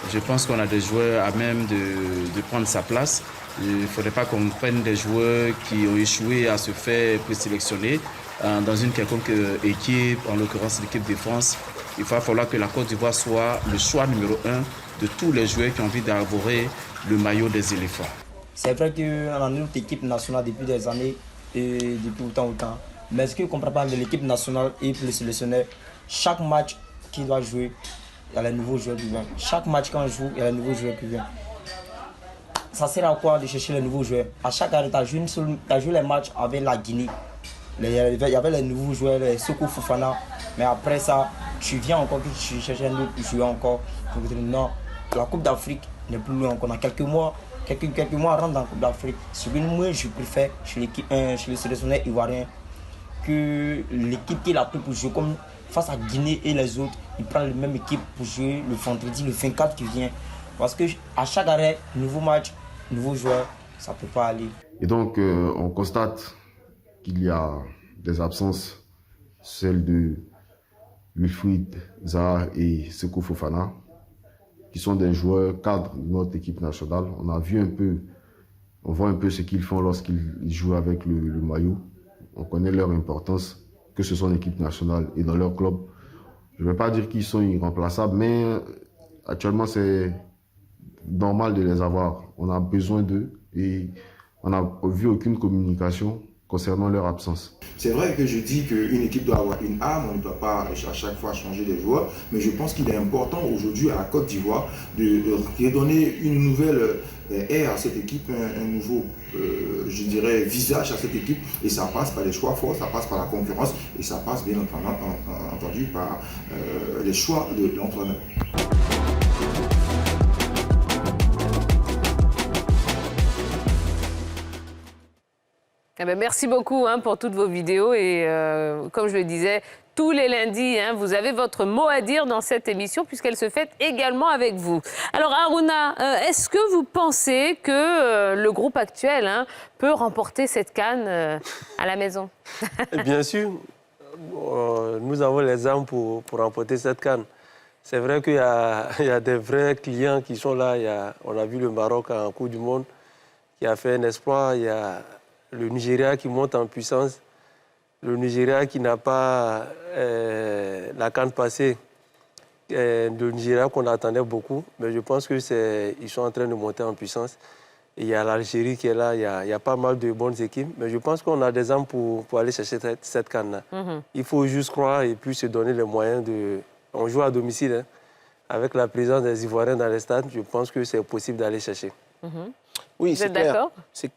[SPEAKER 15] Je pense qu'on a des joueurs à même de prendre sa place. Il ne faudrait pas qu'on prenne des joueurs qui ont échoué à se faire présélectionner dans une quelconque équipe, en l'occurrence l'équipe de France. Il va falloir que la Côte d'Ivoire soit le choix numéro 1 de tous les joueurs qui ont envie d'arborer le maillot des éléphants.
[SPEAKER 16] C'est vrai qu'on a notre équipe nationale depuis des années et depuis autant. Mais ce que je ne comprends pas de l'équipe nationale et pour les sélectionneurs, chaque match qu'il doit jouer, il y a les nouveaux joueurs qui viennent. Chaque match quand on joue, il y a les nouveaux joueurs qui viennent. Ça sert à quoi de chercher les nouveaux joueurs? À chaque année, tu as joué les matchs avec la Guinée. Il y avait les nouveaux joueurs, les Seko Fofana. Mais après ça, tu viens encore, tu cherches un autre joueur encore. Non, la Coupe d'Afrique n'est plus loin encore. Dans quelques mois, on rentre dans la Coupe d'Afrique. Ce que moi, je préfère chez les sélectionneurs ivoiriens que l'équipe qui l'a pris pour jouer comme face à Guinée et les autres, il prend la même équipe pour jouer le vendredi, le 24 qui vient. Parce qu'à chaque arrêt, nouveau match, nouveau joueur, ça ne peut pas aller.
[SPEAKER 17] Et donc, on constate qu'il y a des absences, celles de Wilfried Zaha et Seko Fofana, qui sont des joueurs cadres de notre équipe nationale. On voit un peu ce qu'ils font lorsqu'ils jouent avec le maillot. On connaît leur importance, que ce soit en équipe nationale et dans leur club. Je ne vais pas dire qu'ils sont irremplaçables, mais actuellement, c'est normal de les avoir. On a besoin d'eux et on n'a vu aucune communication concernant leur absence.
[SPEAKER 18] C'est vrai que je dis qu'une équipe doit avoir une âme, on ne doit pas à chaque fois changer de joueurs, mais je pense qu'il est important aujourd'hui à la Côte d'Ivoire de redonner une nouvelle ère à cette équipe, un nouveau, je dirais, visage à cette équipe, et ça passe par les choix forts, ça passe par la concurrence, et ça passe bien entendu par les choix de l'entraîneur.
[SPEAKER 1] Eh bien, merci beaucoup pour toutes vos vidéos et comme je le disais, tous les lundis, vous avez votre mot à dire dans cette émission puisqu'elle se fête également avec vous. Alors Harouna, est-ce que vous pensez que le groupe actuel peut remporter cette CAN à la maison?
[SPEAKER 11] Bien sûr, nous avons les armes pour remporter cette CAN. C'est vrai qu'il y a des vrais clients qui sont là. On a vu le Maroc en Coupe du Monde qui a fait un exploit. Il y a le Nigeria qui monte en puissance, le Nigeria qui n'a pas la CAN passée, le Nigeria qu'on attendait beaucoup, mais je pense qu'ils sont en train de monter en puissance. Et il y a l'Algérie qui est là, il y a pas mal de bonnes équipes, mais je pense qu'on a des armes pour aller chercher cette CAN-là. Il faut juste croire et puis se donner les moyens de... On joue à domicile, avec la présence des Ivoiriens dans les stades, je pense que c'est possible d'aller chercher.
[SPEAKER 3] Oui, c'est clair. C'est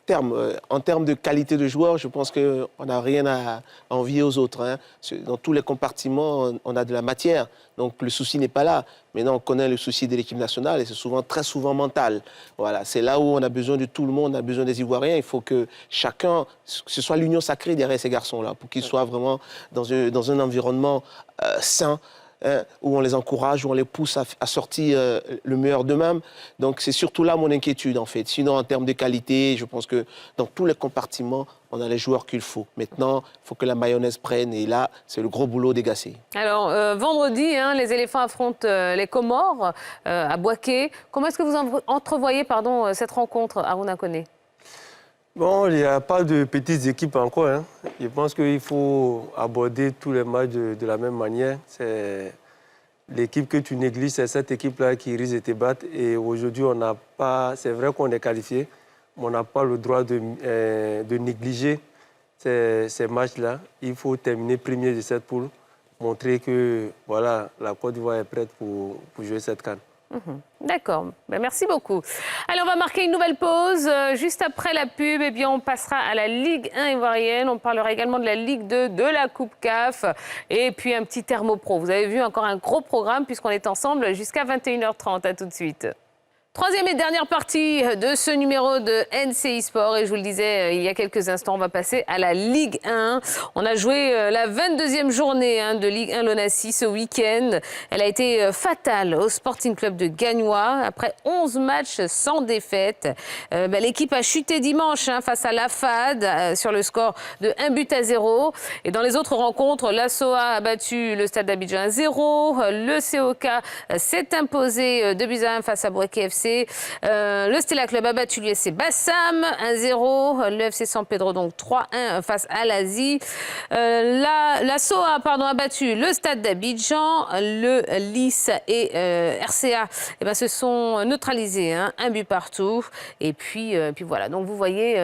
[SPEAKER 3] en termes de qualité de joueur, je pense qu'on n'a rien à envier aux autres. Dans tous les compartiments, on a de la matière. Donc le souci n'est pas là. Maintenant, on connaît le souci de l'équipe nationale et c'est très souvent mental. Voilà, c'est là où on a besoin de tout le monde, on a besoin des Ivoiriens. Il faut que chacun, que ce soit l'union sacrée derrière ces garçons-là, pour qu'ils soient vraiment dans un environnement sain. Où on les encourage, où on les pousse à sortir le meilleur d'eux-mêmes. Donc c'est surtout là mon inquiétude en fait. Sinon en termes de qualité, je pense que dans tous les compartiments, on a les joueurs qu'il faut. Maintenant, il faut que la mayonnaise prenne et là, c'est le gros boulot des Gassés. Alors vendredi, les éléphants affrontent les Comores à Bouaké. Comment est-ce que vous entrevoyez cette rencontre, Harouna Koné?
[SPEAKER 11] Bon, il n'y a pas de petites équipes encore. Je pense qu'il faut aborder tous les matchs de la même manière. C'est l'équipe que tu négliges, c'est cette équipe-là qui risque de te battre. Et aujourd'hui, on n'a pas... C'est vrai qu'on est qualifié, mais on n'a pas le droit de négliger ces matchs-là. Il faut terminer premier de cette poule, montrer que voilà, la Côte d'Ivoire est prête pour jouer cette CAN.
[SPEAKER 1] D'accord, merci beaucoup. Allez, on va marquer une nouvelle pause. Juste après la pub, on passera à la Ligue 1 ivoirienne. On parlera également de la Ligue 2, de la Coupe CAF et puis un petit Thermopro. Vous avez vu encore un gros programme puisqu'on est ensemble jusqu'à 21h30. À tout de suite. Troisième et dernière partie de ce numéro de NCI Sport. Et je vous le disais il y a quelques instants, on va passer à la Ligue 1. On a joué la 22e journée de Ligue 1 Lonassi ce week-end. Elle a été fatale au Sporting Club de Gagnois. Après 11 matchs sans défaite, l'équipe a chuté dimanche face à la FAD sur le score de 1-0. Et dans les autres rencontres, la SOA a battu le Stade d'Abidjan 1-0. Le COK s'est imposé 2-1 face à Bouaké FC. Le Stella Club a battu l'USC Bassam 1-0. Le FC San Pedro donc 3-1 face à l'Asie. La SOA a battu le Stade d'Abidjan. Le LIS et RCA se sont neutralisés, un but partout. Et puis voilà, donc vous voyez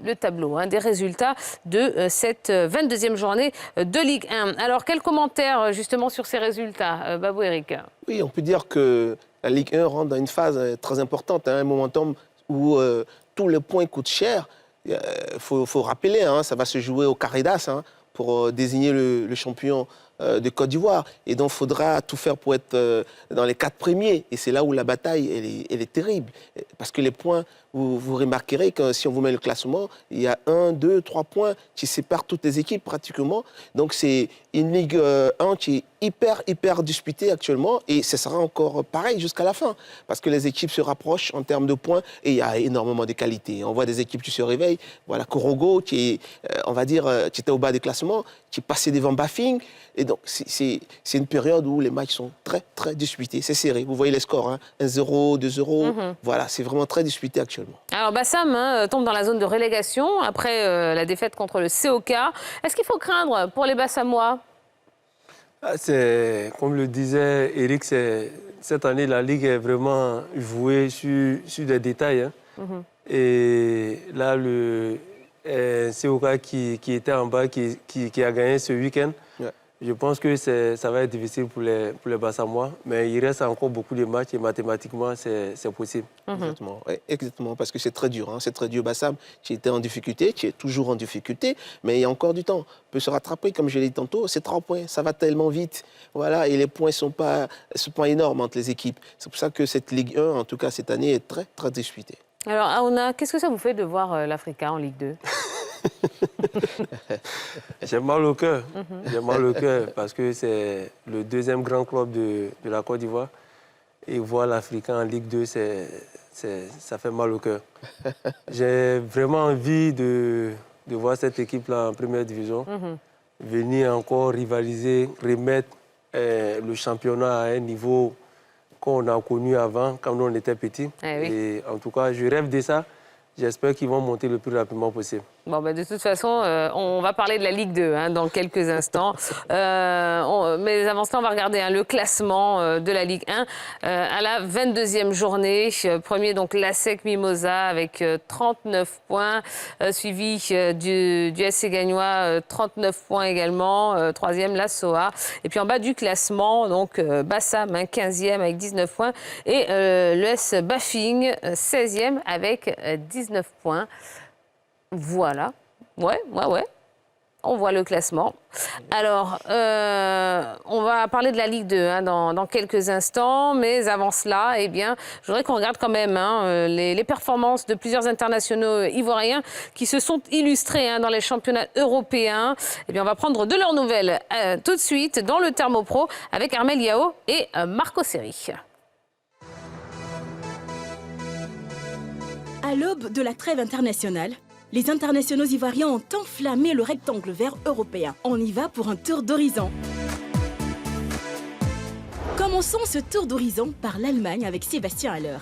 [SPEAKER 1] le tableau des résultats de cette 22e journée de Ligue 1. Alors, quel commentaire justement sur ces résultats, Babou Eric?
[SPEAKER 3] Oui, on peut dire que la Ligue 1 rentre dans une phase très importante, un momentum où tous les points coûtent cher. Faut rappeler, ça va se jouer au carré d'as pour désigner le champion de Côte d'Ivoire. Et donc, il faudra tout faire pour être dans les 4 premiers. Et c'est là où la bataille, elle est terrible. Parce que les points, vous remarquerez que si on vous met le classement, il y a 1, 2, 3 points qui séparent toutes les équipes pratiquement. Donc, c'est une Ligue 1 qui est hyper disputée actuellement. Et ce sera encore pareil jusqu'à la fin. Parce que les équipes se rapprochent en termes de points et il y a énormément de qualité. On voit des équipes qui se réveillent. Voilà, Korogo, qui est, on va dire, qui était au bas des classements, qui est passé devant Bafing. Et donc, c'est une période où les matchs sont très disputés. C'est serré. Vous voyez les scores, hein, 1-0, 2-0. Voilà, c'est vraiment très disputé actuellement.
[SPEAKER 1] Alors, Bassam tombe dans la zone de relégation après la défaite contre le COK. Est-ce qu'il faut craindre pour les Bassamois?
[SPEAKER 11] Comme le disait Eric, cette année, la Ligue est vraiment vouée sur des détails. Hein. Et là, le COK qui était en bas, qui a gagné ce week-end, je pense que ça va être difficile pour les Bassamois. Mais il reste encore beaucoup de matchs et mathématiquement, c'est possible.
[SPEAKER 3] Exactement, parce que c'est très dur. Hein. C'est très dur. Bassam, qui était en difficulté, qui est toujours en difficulté, mais il y a encore du temps. On peut se rattraper, comme je l'ai dit tantôt, c'est 3 points. Ça va tellement vite. Voilà, et les points ne sont pas énormes entre les équipes. C'est pour ça que cette Ligue 1, en tout cas cette année, est très disputée.
[SPEAKER 1] Alors, Aouna, qu'est-ce que ça vous fait de voir l'Africa en Ligue 2?
[SPEAKER 11] J'ai mal au cœur. J'ai mal au cœur parce que c'est le 2e grand club de la Côte d'Ivoire. Et voir l'Africain en Ligue 2, ça fait mal au cœur. J'ai vraiment envie de voir cette équipe-là en première division, venir encore rivaliser, remettre le championnat à un niveau qu'on a connu avant, quand on était petit. Et en tout cas, je rêve de ça. J'espère qu'ils vont monter le plus rapidement possible.
[SPEAKER 1] Bon, ben de toute façon, on va parler de la Ligue 2 hein, dans quelques instants. Mais avant cela, on va regarder le classement de la Ligue 1 à la 22e journée. Premier, donc, l'ASEC Mimosa avec 39 points, suivi du SC Gagnois, 39 points également. Troisième, la SOA. Et puis en bas du classement, donc Bassam, 15e avec 19 points. Et l'ES Bafing, 16e avec 19 points. Voilà. Ouais. On voit le classement. Alors, on va parler de la Ligue 2 hein, dans quelques instants. Mais avant cela, eh bien, je voudrais qu'on regarde quand même les performances de plusieurs internationaux ivoiriens qui se sont illustrés dans les championnats européens. Eh bien, on va prendre de leurs nouvelles tout de suite dans le Thermopro avec Armel Yao et Marco Seri.
[SPEAKER 2] À l'aube de la trêve internationale, les internationaux ivoiriens ont enflammé le rectangle vert européen. On y va pour un tour d'horizon. Commençons ce tour d'horizon par l'Allemagne avec Sébastien Haller.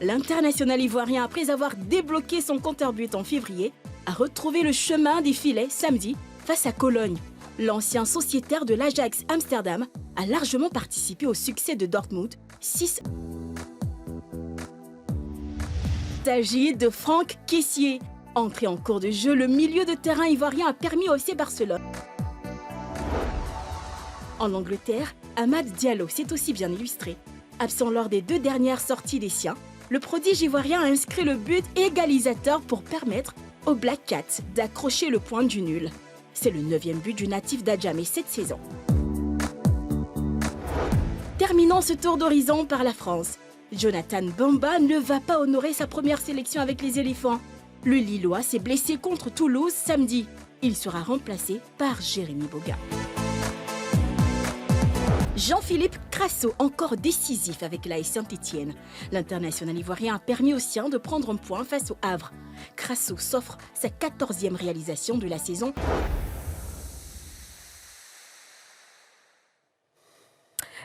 [SPEAKER 2] L'international ivoirien, après avoir débloqué son compteur but en février, a retrouvé le chemin des filets samedi face à Cologne. L'ancien sociétaire de l'Ajax Amsterdam a largement participé au succès de Dortmund, 6. Il s'agit de Franck Kessié. Entré en cours de jeu, le milieu de terrain ivoirien a permis au FC Barcelone. En Angleterre, Amad Diallo s'est aussi bien illustré. Absent lors des 2 dernières sorties des siens, le prodige ivoirien a inscrit le but égalisateur pour permettre aux Black Cats d'accrocher le point du nul. C'est le 9e but du natif d'Adjamé cette saison. Terminons ce tour d'horizon par la France. Jonathan Bamba ne va pas honorer sa première sélection avec les éléphants. Le Lillois s'est blessé contre Toulouse samedi. Il sera remplacé par Jérémy Boga. Jean-Philippe Crasso, encore décisif avec l'AS Saint-Étienne. L'international ivoirien a permis aux siens de prendre un point face au Havre. Crasso s'offre sa 14e réalisation de la saison.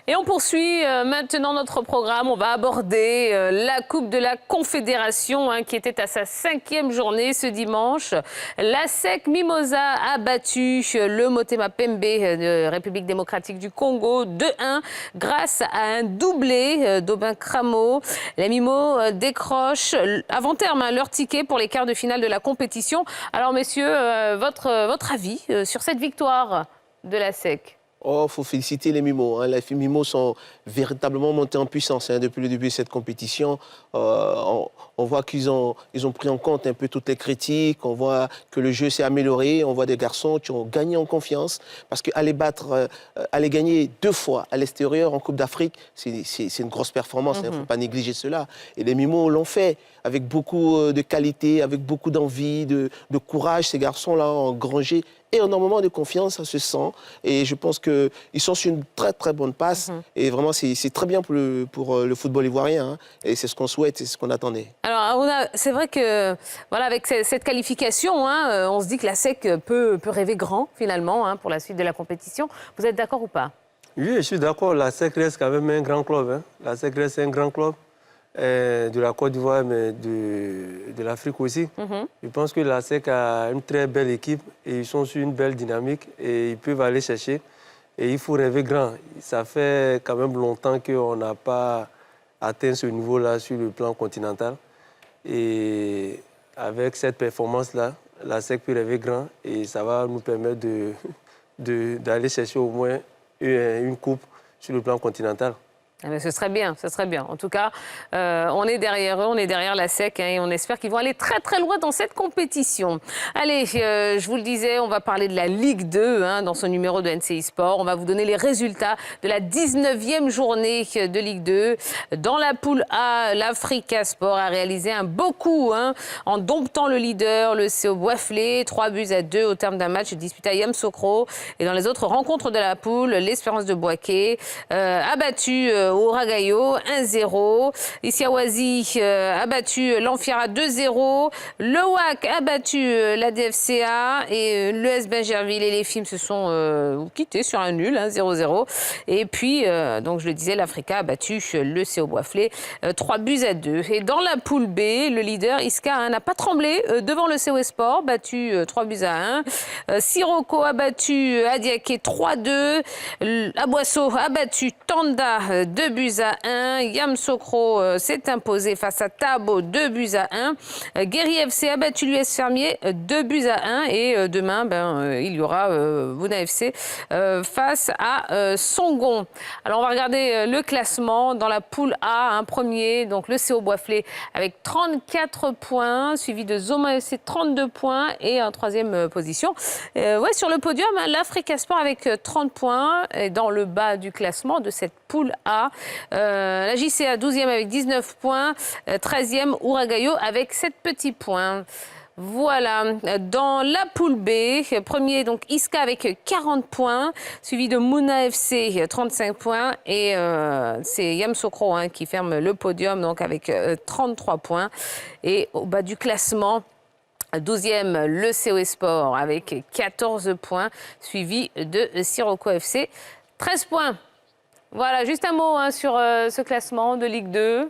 [SPEAKER 1] Et on poursuit maintenant notre programme. On va aborder la Coupe de la Confédération qui était à sa 5e journée ce dimanche. L'ASEC Mimosa a battu le Motema Pembe de République démocratique du Congo 2-1 grâce à un doublé d'Aubin Cramo. Les Mimos décrochent avant terme leur ticket pour les quarts de finale de la compétition. Alors messieurs, votre avis sur cette victoire de l'ASEC ?
[SPEAKER 3] Oh, faut féliciter les Mimos. Hein. Les Mimos sont véritablement montés en puissance depuis le début de cette compétition. On voit qu'ils ont pris en compte un peu toutes les critiques. On voit que le jeu s'est amélioré. On voit des garçons qui ont gagné en confiance. Parce qu'aller aller gagner 2 fois à l'extérieur en Coupe d'Afrique, c'est une grosse performance. Il ne faut pas négliger cela. Et les Mimos l'ont fait avec beaucoup de qualité, avec beaucoup d'envie, de courage. Ces garçons-là ont engrangé énormément de confiance, ça se sent. Et je pense qu'ils sont sur une très, très bonne passe. Et vraiment, c'est très bien pour le football ivoirien. Hein. Et c'est ce qu'on souhaite, c'est ce qu'on attendait.
[SPEAKER 1] Alors, Aruna, c'est vrai que, voilà, avec cette qualification, hein, on se dit que la SEC peut rêver grand, finalement, hein, pour la suite de la compétition. Vous êtes d'accord ou pas?
[SPEAKER 11] Oui, je suis d'accord. La SEC reste quand même un grand club. Hein. La SEC reste un grand club de la Côte d'Ivoire, mais de l'Afrique aussi. Je pense que la SEC a une très belle équipe et ils sont sur une belle dynamique et ils peuvent aller chercher. Et il faut rêver grand. Ça fait quand même longtemps qu'on n'a pas atteint ce niveau-là sur le plan continental. Et avec cette performance-là, la SEC peut rêver grand et ça va nous permettre d'aller chercher au moins une coupe sur le plan continental.
[SPEAKER 1] Eh bien, ce serait bien, ce serait bien. En tout cas, on est derrière eux, on est derrière la SEC hein, et on espère qu'ils vont aller très très loin dans cette compétition. Allez, je vous le disais, on va parler de la Ligue 2 hein, dans ce numéro de NCI Sport. On va vous donner les résultats de la 19e journée de Ligue 2. Dans la poule A, l'Africa Sport a réalisé un beau coup hein, en domptant le leader, le CO Boisflé, 3-2 au terme d'un match disputé à Yamoussoukro. Et dans les autres rencontres de la poule, l'Espérance de Bouaké a battu Ouragayo 1-0. Issiawazi a battu l'Amphira 2-0. Le WAC a battu la DFCA et l'ES Benjerville et les films se sont quittés sur un nul, 0-0. Et puis, donc je le disais, l'Africa a battu le CO Boisflé 3-2. Et dans la poule B, le leader Iska n'a pas tremblé devant le CO Sport, battu 3-1. Sirocco a battu Adiaké 3-2. Aboisseau a battu Tanda 2-1. Yamoussoukro s'est imposé face à Tabo 2-1. Guéry FC a battu l'US Fermier 2-1. Et demain, il y aura Bouna FC face à Songon. Alors on va regarder le classement dans la poule A. Un premier, donc le CO Boisflé avec 34 points, suivi de Zoma FC 32 points et en troisième position. Sur le podium, l'Africa Sport avec 30 points et dans le bas du classement de cette poule A. La JCA 12e avec 19 points, 13e Ouragayo avec 7 petits points. Voilà, dans la poule B, premier donc Iska avec 40 points, suivi de Mouna FC 35 points et c'est Yamoussoukro qui ferme le podium donc avec 33 points. Et au bas du classement, 12e, le CO Sport avec 14 points, suivi de Sirocco FC, 13 points. Voilà, juste un mot sur ce classement de Ligue 2.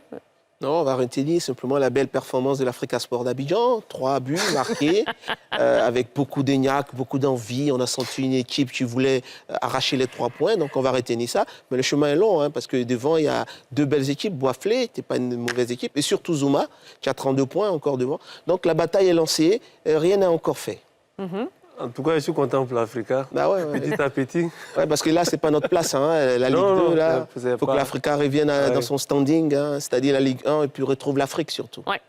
[SPEAKER 3] Non, on va retenir simplement la belle performance de l'Africa Sport d'Abidjan. 3 buts marqués, avec beaucoup d'éniac, beaucoup d'envie. On a senti une équipe qui voulait arracher les 3 points, donc on va retenir ça. Mais le chemin est long, parce que devant, il y a 2 belles équipes. Boisflé, qui n'est pas une mauvaise équipe, et surtout Zuma, qui a 32 points encore devant. Donc la bataille est lancée, rien n'est encore fait.
[SPEAKER 11] En tout cas, je suis content pour l'Africa. Petit à petit.
[SPEAKER 3] Ouais, parce que là, ce n'est pas notre place. La Ligue 2, là, il faut que l'Africa revienne dans son standing, c'est-à-dire la Ligue 1, et puis retrouve l'Afrique surtout.
[SPEAKER 1] Ouais.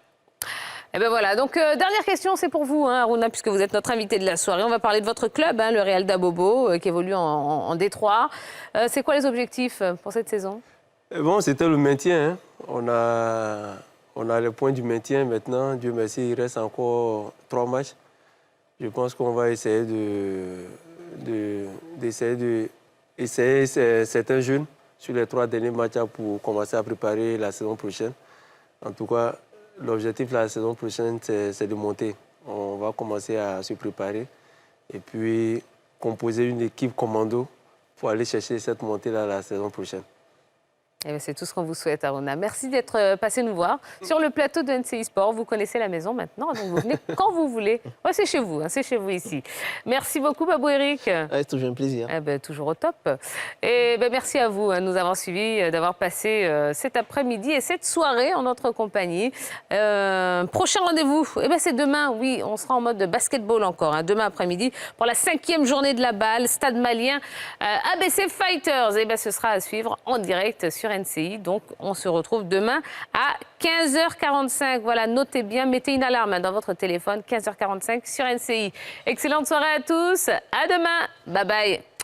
[SPEAKER 1] Et bien voilà, donc dernière question, c'est pour vous, Aruna, puisque vous êtes notre invité de la soirée. On va parler de votre club, le Real d'Abobo, qui évolue en Détroit. C'est quoi les objectifs pour cette saison?
[SPEAKER 11] Bon, c'était le maintien. On a le point du maintien maintenant. Dieu merci, il reste encore 3 matchs. Je pense qu'on va essayer d'essayer certains jeunes sur les 3 derniers matchs pour commencer à préparer la saison prochaine. En tout cas, l'objectif de la saison prochaine, c'est de monter. On va commencer à se préparer et puis composer une équipe commando pour aller chercher cette montée-là la saison prochaine.
[SPEAKER 1] C'est tout ce qu'on vous souhaite, Aruna. Merci d'être passé nous voir sur le plateau de NCI Sport. Vous connaissez la maison maintenant, donc vous venez quand vous voulez. Ouais, c'est chez vous, c'est chez vous ici. Merci beaucoup, Babou Eric.
[SPEAKER 3] C'est toujours un plaisir.
[SPEAKER 1] Toujours au top. Et merci à vous de nous avoir suivis, d'avoir passé cet après-midi et cette soirée en notre compagnie. Prochain rendez-vous, c'est demain. Oui, on sera en mode basketball encore, demain après-midi, pour la 5e journée de la balle, Stade Malien, ABC Fighters. Ce sera à suivre en direct sur NCI. Donc, on se retrouve demain à 15h45. Voilà, notez bien, mettez une alarme dans votre téléphone, 15h45 sur NCI. Excellente soirée à tous. À demain. Bye bye.